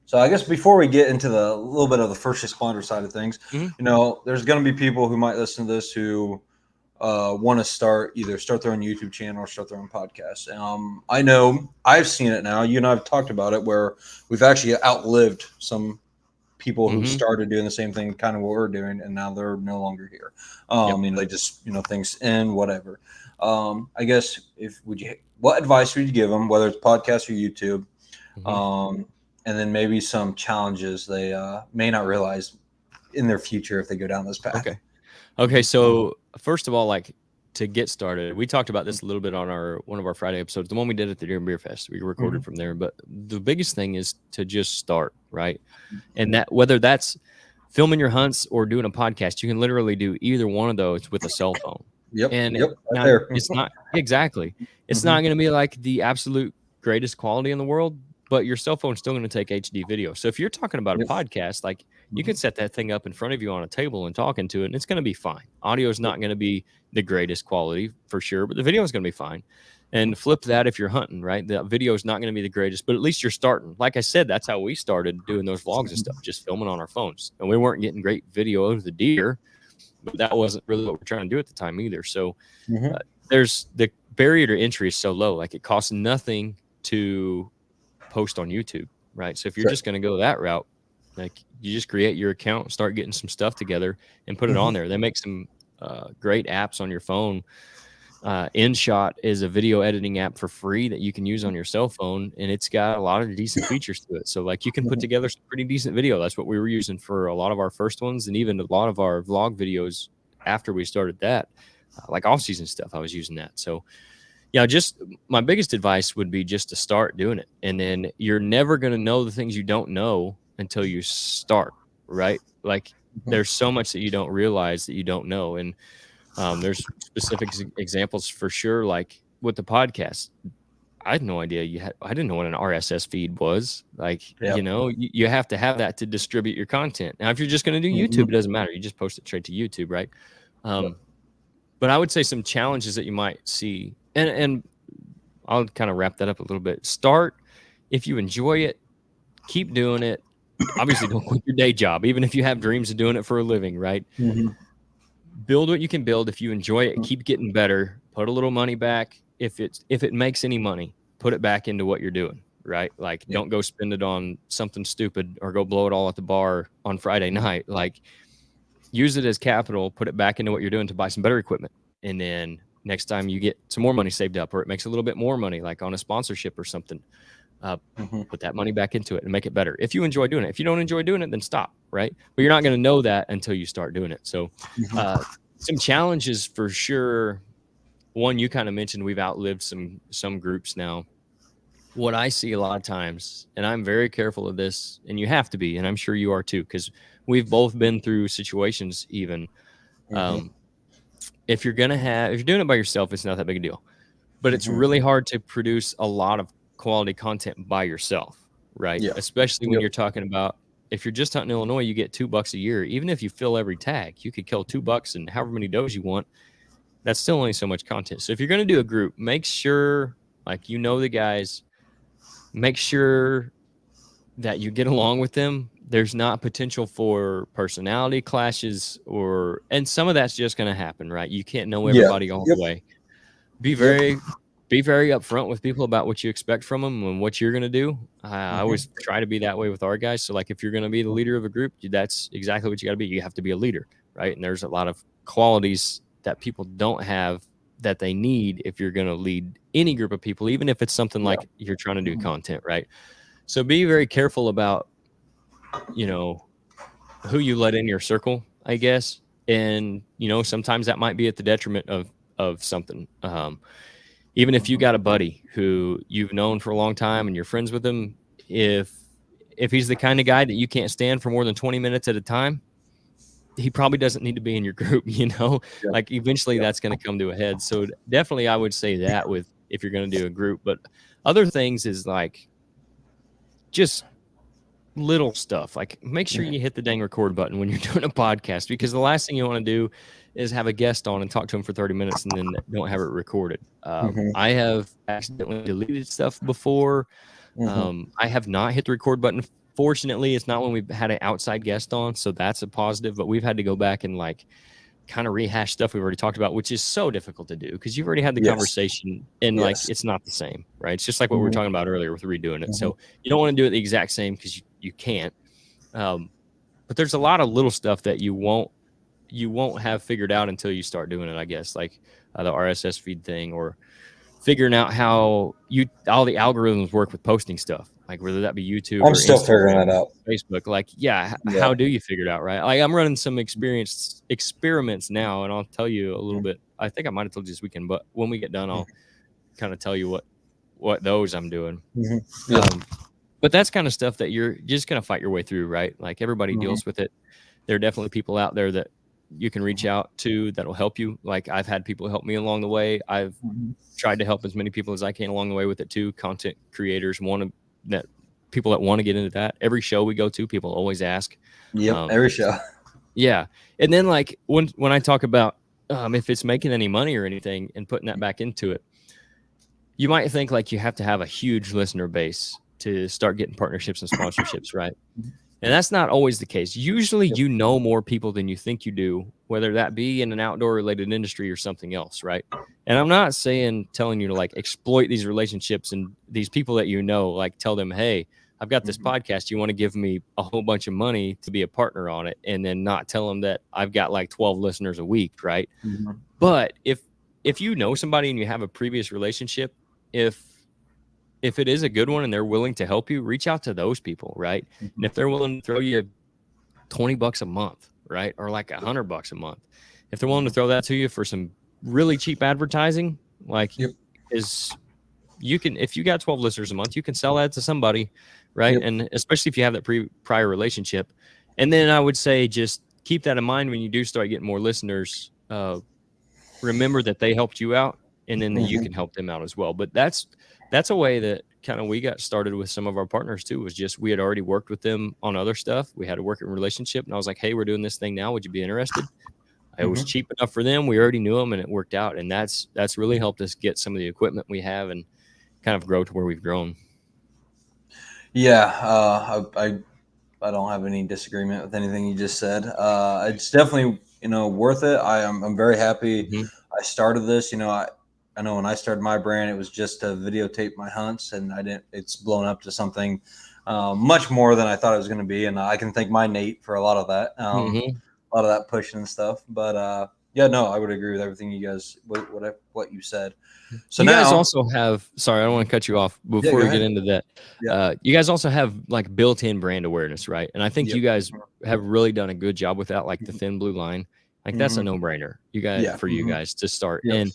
So I guess before we get into the little bit of the first responder side of things, you know, there's going to be people who might listen to this who want to either start their own YouTube channel or start their own podcast. I know I've seen it now. You and I have talked about it where we've actually outlived some people who started doing the same thing, kind of what we're doing, and now they're no longer here. They just, things end, whatever. I guess what advice would you give them, whether it's podcast or YouTube? And then maybe some challenges they may not realize in their future if they go down this path. Okay. So first of all, like, to get started, we talked about this a little bit on one of our Friday episodes, the one we did at the Deer and Beer Fest. We recorded from there, but the biggest thing is to just start, right? And that, whether that's filming your hunts or doing a podcast, you can literally do either one of those with a cell phone. It's not exactly. It's not going to be like the absolute greatest quality in the world, but your cell phone's still going to take HD video. So if you're talking about a podcast, like, you can set that thing up in front of you on a table and talking to it, and it's going to be fine. Audio is not going to be the greatest quality for sure, but the video is going to be fine. And flip that if you're hunting, right? The video is not going to be the greatest, but at least you're starting. Like I said, that's how we started doing those vlogs and stuff, just filming on our phones. And we weren't getting great video of the deer, but that wasn't really what we're trying to do at the time either. So there's the barrier to entry is so low. Like, it costs nothing to post on YouTube, right? So if you're just going to go that route, like, you just create your account, start getting some stuff together, and put it on there. They make some great apps on your phone. InShot is a video editing app for free that you can use on your cell phone, and it's got a lot of decent features to it. So, like, you can put together some pretty decent video. That's what we were using for a lot of our first ones, and even a lot of our vlog videos after we started that, like off-season stuff, I was using that. So, yeah, just my biggest advice would be just to start doing it. And then you're never going to know the things you don't know until you start, right? Like, there's so much that you don't realize that you don't know. And there's specific examples for sure. Like with the podcast, I had no idea I didn't know what an RSS feed was. Like, you have to have that to distribute your content. Now, if you're just going to do YouTube, it doesn't matter. You just post it straight to YouTube, right? But I would say some challenges that you might see, and I'll kind of wrap that up a little bit. Start, if you enjoy it, keep doing it. Obviously, don't quit your day job, even if you have dreams of doing it for a living, right? Build what you can build. If you enjoy it, keep getting better. Put a little money back. If it makes any money, put it back into what you're doing, right? Like, don't go spend it on something stupid or go blow it all at the bar on Friday night. Like, use it as capital, put it back into what you're doing to buy some better equipment. And then next time you get some more money saved up, or it makes a little bit more money, like on a sponsorship or something, put that money back into it and make it better. If you enjoy doing it, if you don't enjoy doing it, then stop, right? But you're not going to know that until you start doing it. So some challenges for sure. One, you kind of mentioned, we've outlived some groups now. What I see a lot of times, and I'm very careful of this, and you have to be, and I'm sure you are too, because we've both been through situations even. If you're doing it by yourself, it's not that big a deal. But it's really hard to produce a lot of quality content by yourself, right? Especially when you're talking about, if you're just hunting Illinois, you get $2 a year. Even if you fill every tag, you could kill $2 and however many does you want. That's still only so much content. So if you're going to do a group, make sure, like, the guys, make sure that you get along with them. There's not potential for personality clashes, and some of that's just going to happen, right? You can't know everybody all the way. Be very upfront with people about what you expect from them and what you're going to do. I always try to be that way with our guys. So, like, if you're going to be the leader of a group, that's exactly what you got to be. You have to be a leader, right? And there's a lot of qualities that people don't have that they need if you're going to lead any group of people, even if it's something like you're trying to do content, right? So be very careful about, who you let in your circle, I guess. And, sometimes that might be at the detriment of something. Even if you got a buddy who you've known for a long time and you're friends with him, if he's the kind of guy that you can't stand for more than 20 minutes at a time, he probably doesn't need to be in your group, like eventually that's going to come to a head. So definitely I would say that if you're going to do a group. But other things is like just little stuff, like make sure you hit the dang record button when you're doing a podcast, because the last thing you want to do is have a guest on and talk to him for 30 minutes and then don't have it recorded. I have accidentally deleted stuff before. I have not hit the record button. Fortunately, it's not when we've had an outside guest on, so that's a positive, but we've had to go back and like kind of rehash stuff we've already talked about, which is so difficult to do because you've already had the conversation and like it's not the same, right? It's just like what we were talking about earlier with redoing it. So you don't want to do it the exact same because you can't. But there's a lot of little stuff that you won't have figured out until you start doing it, I guess, like the RSS feed thing, or figuring out how all the algorithms work with posting stuff, like whether that be YouTube I'm or still Instagram, figuring that out. Facebook. Like, how do you figure it out, right? Like, I'm running some experiments now, and I'll tell you a little bit. I think I might have told you this weekend, but when we get done, I'll kind of tell you what those I'm doing. But that's kind of stuff that you're just gonna fight your way through, right? Like, everybody deals with it. There are definitely people out there that you can reach out to that'll help you. Like, I've had people help me along the way. I've tried to help as many people as I can along the way with it too. Content creators, people that want to get into that. Every show we go to, people always ask. Every show. Yeah. And then, like, when I talk about if it's making any money or anything and putting that back into it, you might think like you have to have a huge listener base to start getting partnerships and sponsorships, right? And that's not always the case. Usually you know more people than you think you do, whether that be in an outdoor related industry or something else, right? And I'm not telling you to like exploit these relationships and these people that you know, like tell them, hey, I've got this podcast. You want to give me a whole bunch of money to be a partner on it, and then not tell them that I've got like 12 listeners a week, right? But if you know somebody and you have a previous relationship, if it is a good one and they're willing to help you, reach out to those people, right? And if they're willing to throw you $20 a month, right, or like $100 a month, if they're willing to throw that to you for some really cheap advertising, like if you got 12 listeners a month, you can sell that to somebody, right? And especially if you have that prior relationship. And then I would say just keep that in mind when you do start getting more listeners. Remember that they helped you out, and then that you can help them out as well. But that's a way that kind of we got started with some of our partners too, was just we had already worked with them on other stuff. We had a working relationship, and I was like, hey, we're doing this thing now. Would you be interested? It was cheap enough for them. We already knew them, and it worked out. And that's really helped us get some of the equipment we have and kind of grow to where we've grown. Yeah. I don't have any disagreement with anything you just said. It's definitely, worth it. I'm very happy I started this. I know when I started my brand, it was just to videotape my hunts, and it's blown up to something much more than I thought it was going to be. And I can thank my Nate for a lot of that, a lot of that pushing and stuff. But I would agree with everything you guys, what you said. So you now, guys also have, sorry, I don't want to cut you off before we get into that. You guys also have like built-in brand awareness, right? And I think you guys have really done a good job with that, like the thin blue line. Like that's a no-brainer. You guys to start. And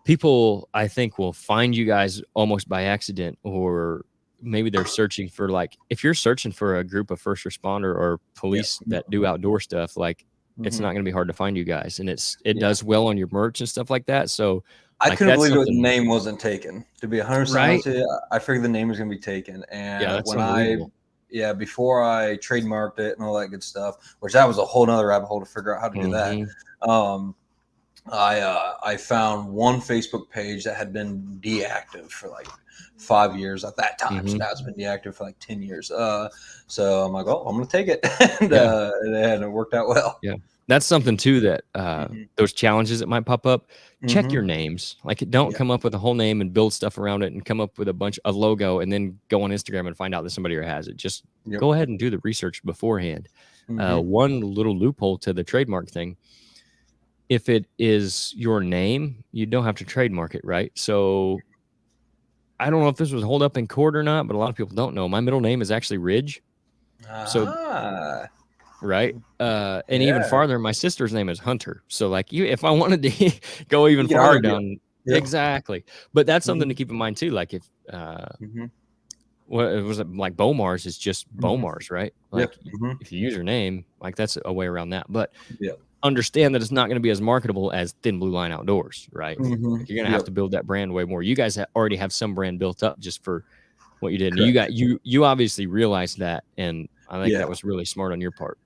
people, I think, will find you guys almost by accident, or maybe they're searching for, like, if you're searching for a group of first responder or police that do outdoor stuff, like it's not going to be hard to find you guys. And it does well on your merch and stuff like that. So I couldn't believe the name wasn't taken. To be 100% honest with you, I figured the name was going to be taken. And before I trademarked it and all that good stuff, which that was a whole nother rabbit hole to figure out how to do that. I found one Facebook page that had been deactive for like 5 years at that time. So now it's been deactive for like 10 years. So I'm like, I'm going to take it. And it worked out well. Yeah. That's something too that those challenges that might pop up, check your names. Like, don't come up with a whole name and build stuff around it and come up with a bunch of logo and then go on Instagram and find out that somebody has it. Just go ahead and do the research beforehand. One little loophole to the trademark thing: if it is your name, you don't have to trademark it, right? So I don't know if this was hold up in court or not, but a lot of people don't know. My middle name is actually Ridge. Right. And even farther, my sister's name is Hunter. So like if I wanted to go even farther down, exactly. But that's something to keep in mind too. Like if what it was like Bomars is just Bomars, right? Like if you use your name, like that's a way around that. But understand that it's not going to be as marketable as Thin Blue Line Outdoors, right? Like you're going to have to build that brand way more. You guys already have some brand built up just for what you did. And you obviously realized that, and I think that was really smart on your part.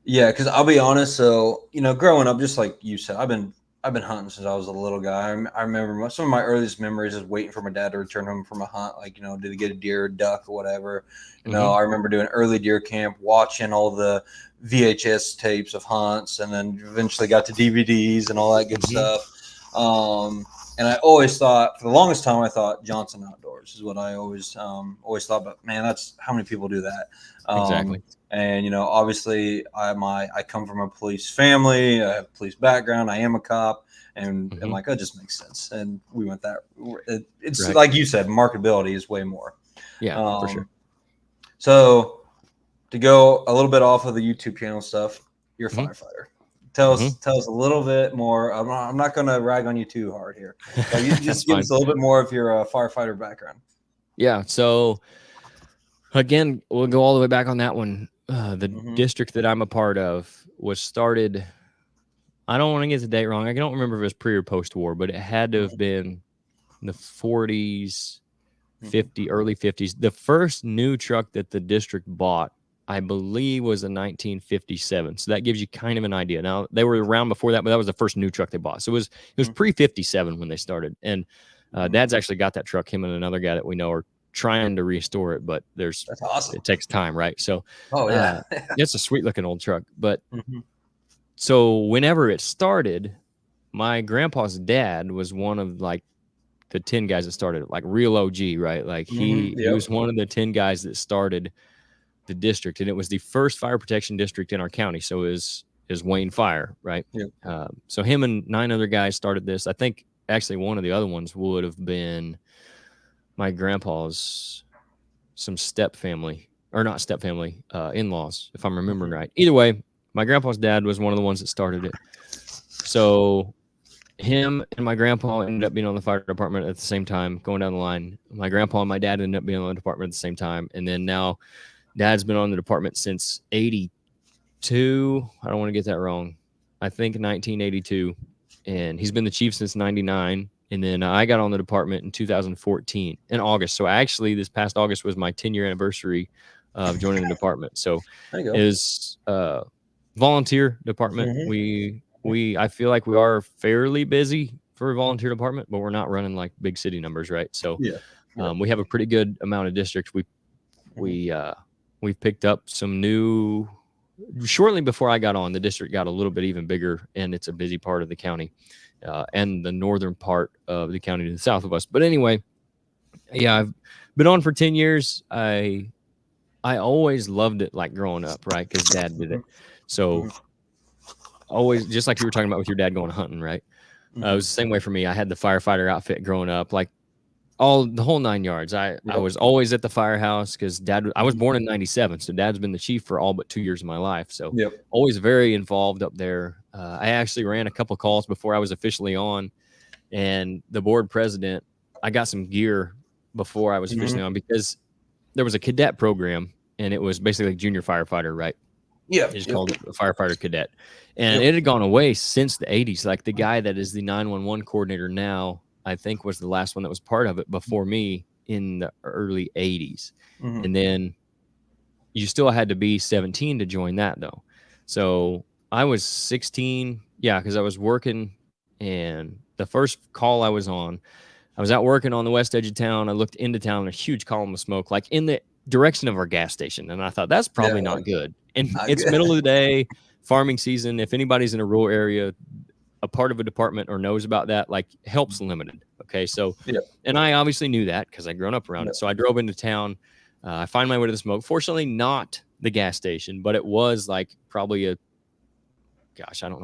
Yeah, because I'll be honest. So growing up, just like you said, I've been hunting since I was a little guy. I remember some of my earliest memories is waiting for my dad to return home from a hunt. Like, did he get a deer, duck, or whatever? I remember doing early deer camp, watching all the VHS tapes of hunts, and then eventually got to DVDs and all that good stuff. And I always thought, for the longest time, I thought Johnson Outdoors is what I always thought. But man, that's how many people do that. Exactly. And obviously, I come from a police family. I have a police background. I am a cop, and I'm like, that just makes sense. And we went that. It's Right. like you said, marketability is way more. Yeah, for sure. So to go a little bit off of the YouTube channel stuff, you're a firefighter. Tell us a little bit more. I'm not going to rag on you too hard here. So you just give us a little bit more of your firefighter background. Yeah. So again, we'll go all the way back on that one. The district that I'm a part of was started. I don't want to get the date wrong. I don't remember if it was pre or post war, but it had to have been in the 40s, early 50s. The first new truck that the district bought, I believe, was a 1957. So that gives you kind of an idea. Now, they were around before that, but that was the first new truck they bought. So it was pre-57 when they started. And Dad's actually got that truck. Him and another guy that we know are trying to restore it, but that's awesome. It takes time, right? So it's a sweet looking old truck. But so whenever it started, my grandpa's dad was one of like the 10 guys that started it, like real OG, right? Like he was one of the 10 guys that started the district, and it was the first fire protection district in our county. So is Wayne Fire, right? So him and 9 other guys started this. I think actually one of the other ones would have been my grandpa's some in-laws, if I'm remembering right. Either way, my grandpa's dad was one of the ones that started it. So him and my grandpa ended up being on the fire department at the same time, going down the line. My grandpa and my dad ended up being on the department at the same time. And then now Dad's been on the department since 82. I don't want to get that wrong. I think 1982. And he's been the chief since 99. And then I got on the department in 2014 in August. So actually this past August was my 10-year anniversary of joining the department. So it is a volunteer department. I feel like we are fairly busy for a volunteer department, but we're not running like big city numbers, right? So we have a pretty good amount of districts. We've picked up some new. Shortly before I got on, the district got a little bit even bigger, and it's a busy part of the county, and the northern part of the county to the south of us. But anyway, I've been on for 10 years. I always loved it, like growing up, right? Because Dad did it. So always, just like you were talking about with your dad going hunting, right? It was the same way for me. I had the firefighter outfit growing up, like the whole 9 yards. I was always at the firehouse because I was born in 97. So Dad's been the chief for all but 2 years of my life. So always very involved up there. I actually ran a couple of calls before I was officially on, and the board president, I got some gear before I was officially on because there was a cadet program, and it was basically junior firefighter, right? They just called it a firefighter cadet. And it had gone away since the 80s. Like the guy that is the 911 coordinator now, I think was the last one that was part of it before me in the early 80s. And then you still had to be 17 to join that though. So I was 16. Yeah. Cause I was working, and the first call I was out working on the west edge of town. I looked into town, a huge column of smoke, like in the direction of our gas station. And I thought that's probably not good. And it's middle of the day, farming season. If anybody's in a rural area, a part of a department or knows about that, like help's limited. Okay. So, and I obviously knew that because I'd grown up around it. So I drove into town. I find my way to the smoke. Fortunately, not the gas station, but it was like probably a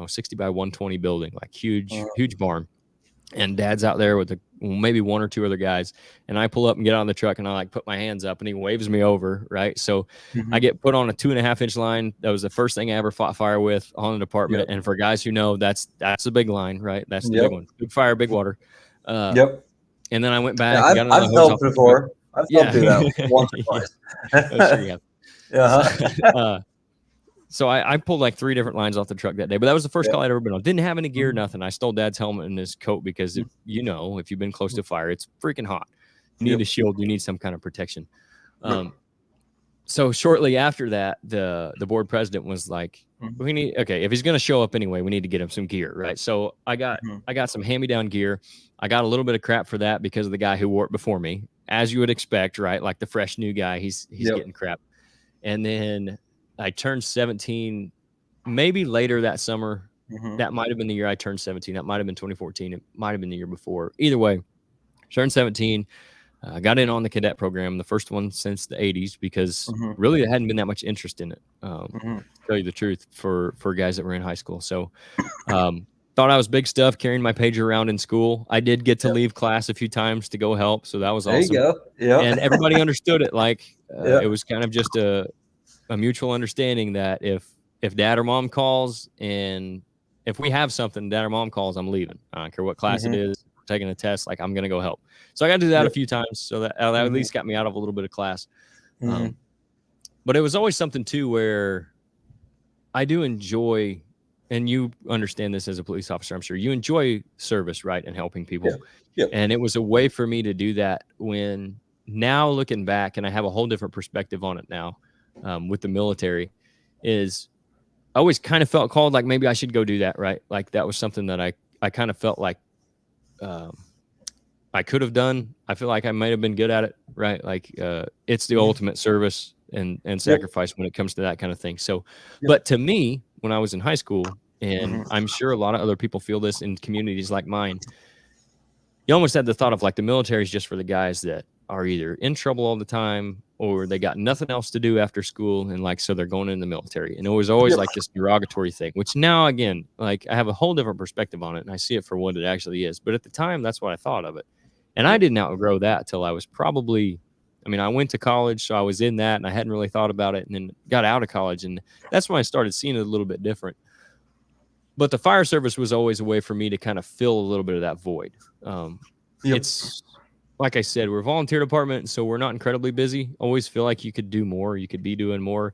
60 by 120 building, like huge barn. And Dad's out there with maybe 1 or 2 other guys. And I pull up and get on the truck, and I like put my hands up, and he waves me over. Right. So I get put on a 2.5-inch line. That was the first thing I ever fought fire with on the department. And for guys who know, that's a big line, right? That's the big one. Big fire, big water. And then I went back. I've helped before. I've helped do that once or twice. I'm sure you have. So I pulled like 3 different lines off the truck that day, but that was the first call I'd ever been on. Didn't have any gear, nothing. I stole Dad's helmet and his coat because if you've been close to fire, it's freaking hot. You need a shield. You need some kind of protection. So shortly after that, the board president was like, if he's going to show up anyway, we need to get him some gear. Right. So I got some hand-me-down gear. I got a little bit of crap for that because of the guy who wore it before me, as you would expect, right? Like the fresh new guy, he's getting crap. And then I turned 17, maybe later that summer, that might have been the year I turned 17. That might have been 2014. It might have been the year before. Either way, turned 17. Got in on the cadet program, the first one since the 80s, because really there hadn't been that much interest in it. To tell you the truth, for guys that were in high school. So thought I was big stuff, carrying my pager around in school. I did get to leave class a few times to go help, so that was awesome. There you go. Yeah, and everybody understood it. Like it was kind of just a mutual understanding that if dad or mom calls, and if we have something, dad or mom calls, I'm leaving. I don't care what class it is, taking a test, like I'm gonna go help. So I got to do that a few times, so that at least got me out of a little bit of class. But it was always something too where I do enjoy, and you understand this as a police officer, I'm sure you enjoy service, right, and helping people. And it was a way for me to do that. When now looking back, and I have a whole different perspective on it now, with the military, is I always kind of felt called, like maybe I should go do that, right? Like that was something that I kind of felt like I could have done. I feel like I might have been good at it, right? Like it's the ultimate service and sacrifice when it comes to that kind of thing. So, but to me, when I was in high school, and I'm sure a lot of other people feel this in communities like mine, you almost had the thought of like the military is just for the guys that are either in trouble all the time or they got nothing else to do after school, and like so they're going in the military. And it was always like this derogatory thing, which now again, like I have a whole different perspective on it, and I see it for what it actually is. But at the time, that's what I thought of it. And I didn't outgrow that till I was probably, I mean, I went to college, so I was in that, and I hadn't really thought about it, and then got out of college, and that's when I started seeing it a little bit different. But the fire service was always a way for me to kind of fill a little bit of that void. It's like I said, we're a volunteer department, so we're not incredibly busy. Always feel like you could do more, you could be doing more.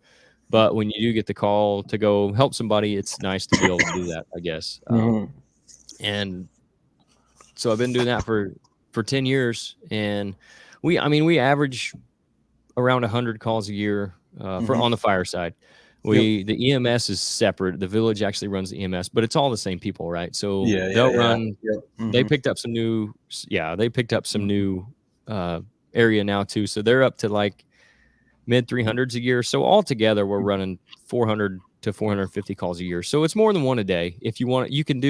But when you do get the call to go help somebody, it's nice to be able to do that, I guess. And so I've been doing that for 10 years, and we average around 100 calls a year for on the fire side. The EMS is separate. The village actually runs the EMS, but it's all the same people, right? So they'll run. They picked up some new. They picked up some new area now too. So they're up to like mid 300s a year. So altogether, we're running 400 to 450 calls a year. So it's more than one a day. If you want, you could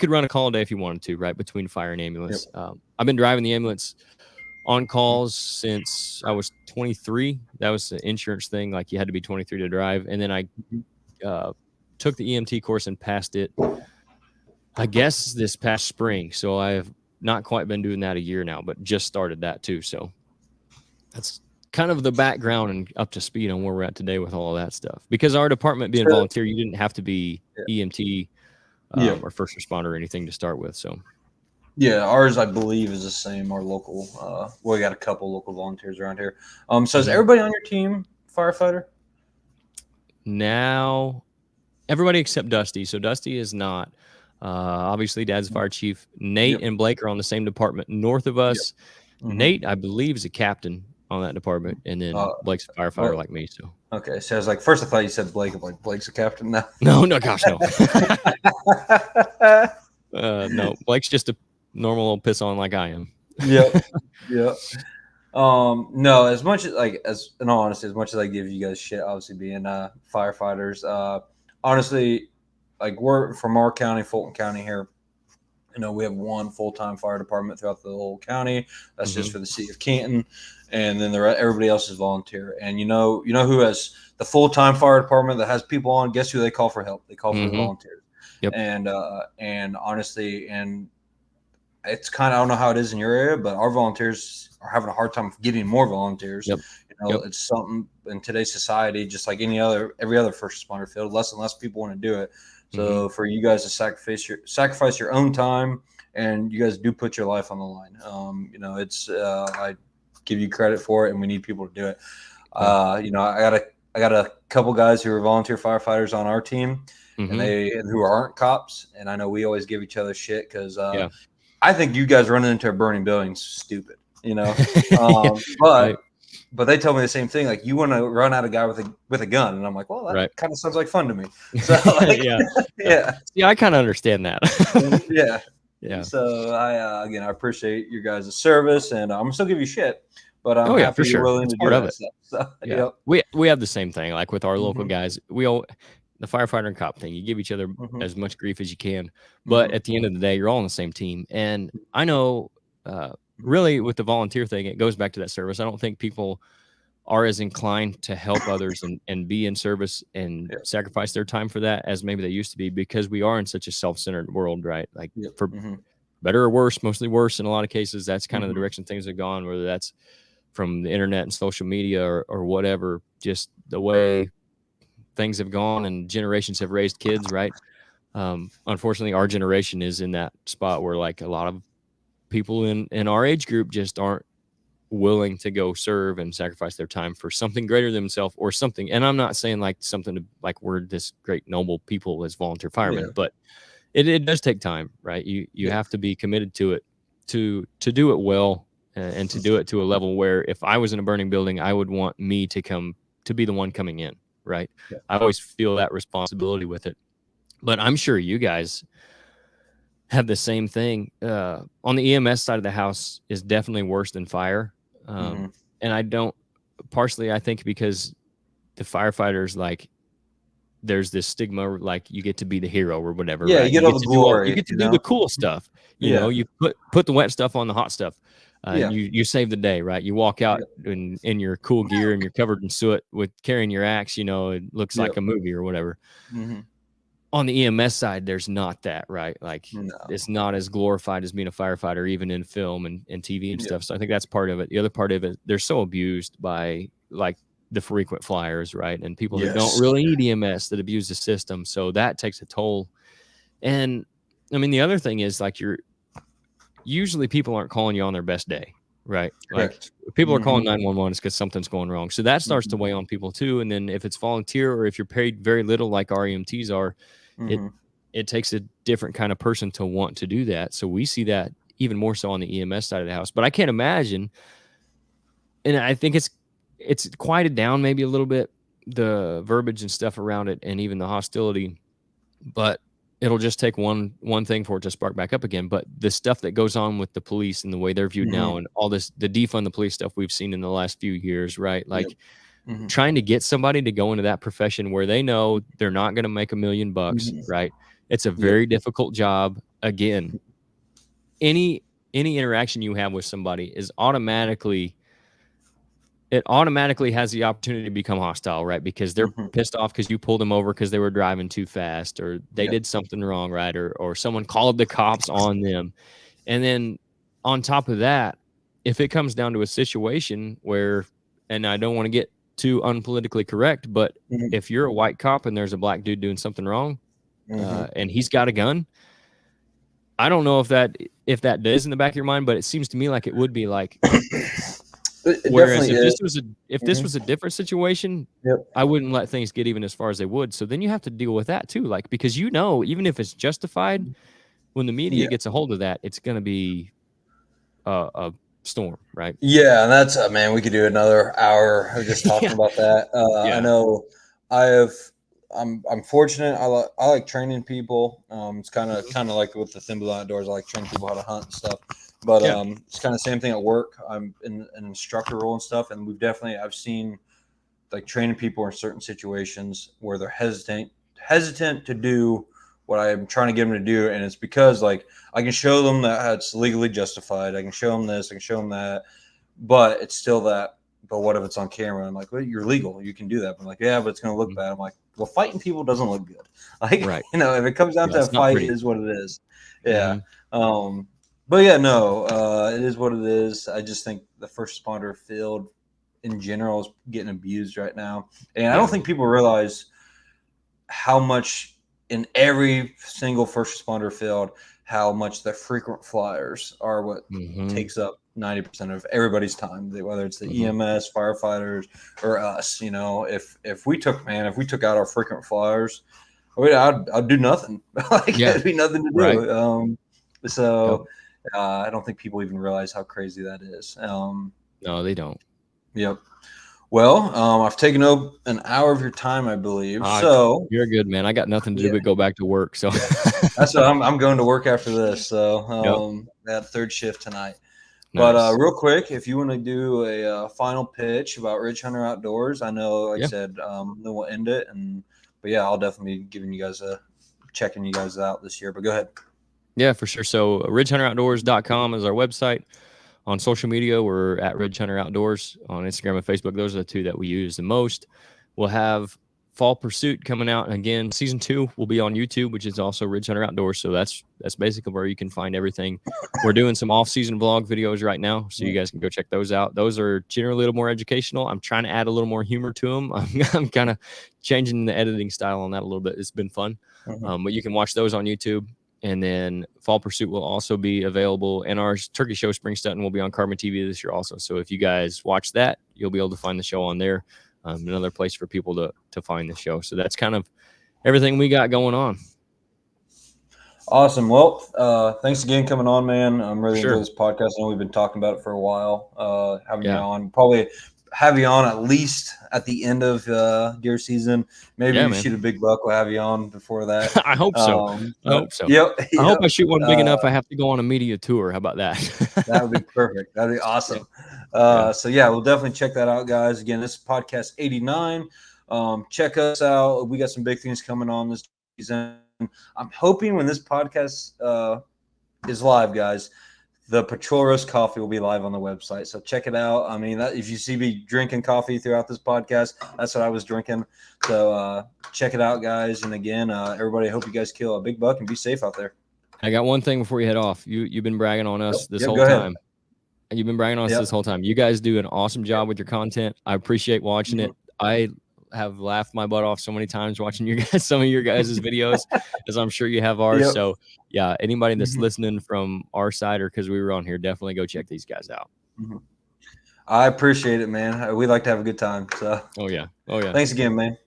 run a call a day if you wanted to, right? Between fire and ambulance. I've been driving the ambulance on calls since I was 23. That was the insurance thing. Like you had to be 23 to drive. And then I took the EMT course and passed it, I guess, this past spring. So I have not quite been doing that a year now, but just started that too. So that's kind of the background and up to speed on where we're at today with all of that stuff. Because our department being volunteer, you didn't have to be EMT or first responder or anything to start with. So ours I believe is the same. Our local we got a couple local volunteers around here. So is everybody on your team firefighter? Now everybody except Dusty. So Dusty is not. Obviously Dad's fire chief. Nate and Blake are on the same department north of us. Nate, I believe, is a captain on that department, and then Blake's a firefighter like me. So okay, so I was like, first I thought you said Blake. I'm like, Blake's a captain now. No, gosh, no. No, Blake's just a normal old piss on like I am. No, as much as in all honesty, as much as I give you guys shit, obviously being firefighters, honestly, like we're from our county, Fulton County here. You know, we have one full-time fire department throughout the whole county. That's just for the city of Canton, and then everybody else is volunteer. And you know who has the full-time fire department that has people on? Guess who they call for help? They call for the volunteers. And honestly, and it's kind of, I don't know how it is in your area, but our volunteers are having a hard time getting more volunteers. It's something in today's society, just like every other first responder field, less and less people want to do it. So for you guys to sacrifice your own time, and you guys do put your life on the line. It's I give you credit for it, and we need people to do it. I got a couple guys who are volunteer firefighters on our team, and who aren't cops. And I know we always give each other shit because I think you guys running into a burning building is stupid, But they tell me the same thing. Like, you want to run at a guy with a gun, and I'm like, well, that kind of sounds like fun to me. So, I kind of understand that. So I appreciate your guys' service, and I'm gonna still give you shit, but I'm happy you're willing to do that stuff. So, we have the same thing. Like with our local guys, the firefighter and cop thing. You give each other Mhm. as much grief as you can, but at the end of the day, you're all on the same team. And I know, really, with the volunteer thing, it goes back to that service. I don't think people are as inclined to help others and be in service and Yep. sacrifice their time for that as maybe they used to be, because we are in such a self-centered world, right? Like, Yep. for Mhm. better or worse, mostly worse in a lot of cases. That's kind of the Mhm. direction things have gone, whether that's from the internet and social media or whatever, just the way things have gone and generations have raised kids, right? Unfortunately, our generation is in that spot where, like, a lot of people in our age group just aren't willing to go serve and sacrifice their time for something greater than themselves or something. And I'm not saying like something to, like, we're this great noble people as volunteer firemen, Yeah. but it does take time, right? You Yeah. have to be committed to it to do it well, and to do it to a level where if I was in a burning building, I would want me to be the one coming in, right? Yeah. I always feel that responsibility with it. But I'm sure you guys have the same thing. On the EMS side of the house is definitely worse than fire. Mhm. And I don't, partially, I think because the firefighters, like, there's this stigma, like, you get to be the hero or whatever, Yeah, right? you get all the You glory, get to you do the know? cool stuff. You Yeah. know, you put the wet stuff on the hot stuff. Yeah. You save the day, right? You walk out Yep. in your cool gear and you're covered in soot with carrying your axe. You know, it looks like Yep. a movie or whatever. Mhm. On the EMS side, there's not that, right? Like, No. it's not as glorified as being a firefighter, even in film and TV and Yeah. stuff. So I think that's part of it. The other part of it, they're so abused by, like, the frequent flyers, right? And people that don't Yes. really need EMS, that abuse the system. So that takes a toll. And I mean, the other thing is, like, usually people aren't calling you on their best day, right? Like, Correct. if people are calling Mhm. 911, it's because something's going wrong. So that starts to Mhm. weigh on people too. And then if it's volunteer or if you're paid very little, like our EMTs are, it Mhm. it takes a different kind of person to want to do that. So we see that even more so on the EMS side of the house. But I can't imagine, and I think it's quieted down maybe a little bit, the verbiage and stuff around it, and even the hostility. But it'll just take one thing for it to spark back up again. But the stuff that goes on with the police and the way they're viewed now, Mhm. and all this, the defund the police stuff we've seen in the last few years, right? Yep. Like, Mhm. trying to get somebody to go into that profession where they know they're not going to make $1 million, Mhm. right? It's a Yep. very difficult job. Again, any interaction you have with somebody is automatically has the opportunity to become hostile, right? Because they're Mhm. pissed off because you pulled them over because they were driving too fast, or they Yep. did something wrong, right? Or someone called the cops on them. And then on top of that, if it comes down to a situation where, and I don't want to get too unpolitically correct, but Mhm. if you're a white cop and there's a black dude doing something wrong, Mhm. and he's got a gun, I don't know if that is in the back of your mind, but it seems to me like it would be, like, It whereas definitely if is. this Mhm. was a different situation, Yep. I wouldn't let things get even as far as they would. So then you have to deal with that too, like, because, you know, even if it's justified, when the media Yeah. gets a hold of that, it's going to be a storm, right? Yeah, and that's man. We could do another hour of just talking Yeah, about that. I yeah. know I have. I'm fortunate. I like training people. It's kind of like with the Thimble Outdoors. I like training people how to hunt and stuff. But Yeah. it's kind of the same thing at work. I'm in an instructor role and stuff, and I've seen, like, training people in certain situations where they're hesitant to do what I'm trying to get them to do, and it's because, like, I can show them that it's legally justified. I can show them this. I can show them that, but it's still that. But what if it's on camera? I'm like, well, you're legal. You can do that. But I'm like, yeah, but it's going to look Mhm. bad. I'm like, well, fighting people doesn't look good. Like, Right. if it comes down Yeah, to a it's not fight, it pretty. is what it is. Yeah. Mhm. But yeah, no, it is what it is. I just think the first responder field in general is getting abused right now. And I don't Yeah. think people realize how much in every single first responder field, how much the frequent flyers are what Mhm. takes up 90% of everybody's time, whether it's the Mhm. EMS, firefighters, or us. If we took out our frequent flyers, I'd do nothing. Like, Yeah. it'd be nothing to Right. do. Yep. I don't think people even realize how crazy that is. No, they don't. Yep. Well, I've taken up an hour of your time, I believe. Ah, So you're good, man. I got nothing to do yeah, but go back to work. So that's what I'm going to work after this. So Yep. that third shift tonight. But Nice. real quick, if you want to do a final pitch about Ridge Hunter Outdoors, I know, like I Yeah. said, then we'll end it. But yeah, I'll definitely be giving you guys checking you guys out this year. But go ahead. Yeah, for sure. So ridgehunteroutdoors.com is our website. On social media, we're at Ridge Hunter Outdoors on Instagram and Facebook. Those are the two that we use the most. We'll have Fall Pursuit coming out. And again, season 2 will be on YouTube, which is also Ridge Hunter Outdoors. So that's basically where you can find everything. We're doing some off-season vlog videos right now, so you guys can go check those out. Those are generally a little more educational. I'm trying to add a little more humor to them. I'm kind of changing the editing style on that a little bit. It's been fun. But you can watch those on YouTube. And then Fall Pursuit will also be available, and our Turkey Show Spring Stunting will be on Carbon TV this year also. So if you guys watch that, you'll be able to find the show on there. Another place for people to find the show. So that's kind of everything we got going on. Awesome. Well, thanks again coming on, man. I'm really Sure. enjoying this podcast. I know we've been talking about it for a while. Having you on, probably have you on at least at the end of deer season. Maybe you shoot a big buck. We'll have you on before that. I hope so. I hope so. Yep. I hope I shoot one big enough I have to go on a media tour. How about that? That would be perfect. That'd be awesome. So yeah, we'll definitely check that out, guys. Again, this is podcast 89. Check us out. We got some big things coming on this season. I'm hoping when this podcast is live, guys, the Patrol Roast coffee will be live on the website. So check it out. I mean, if you see me drinking coffee throughout this podcast, that's what I was drinking. So check it out, guys. And again, everybody, I hope you guys kill a big buck and be safe out there. I got one thing before you head off. You've been bragging on us this whole time. You've been bragging on us this whole time. You guys do an awesome job with your content. I appreciate watching it. I have laughed my butt off so many times watching some of your guys' videos, as I'm sure you have ours. So yeah, anybody that's listening from our side or because we were on here, definitely go check these guys out. I appreciate it, man. We like to have a good time. So oh yeah. Thanks again, man.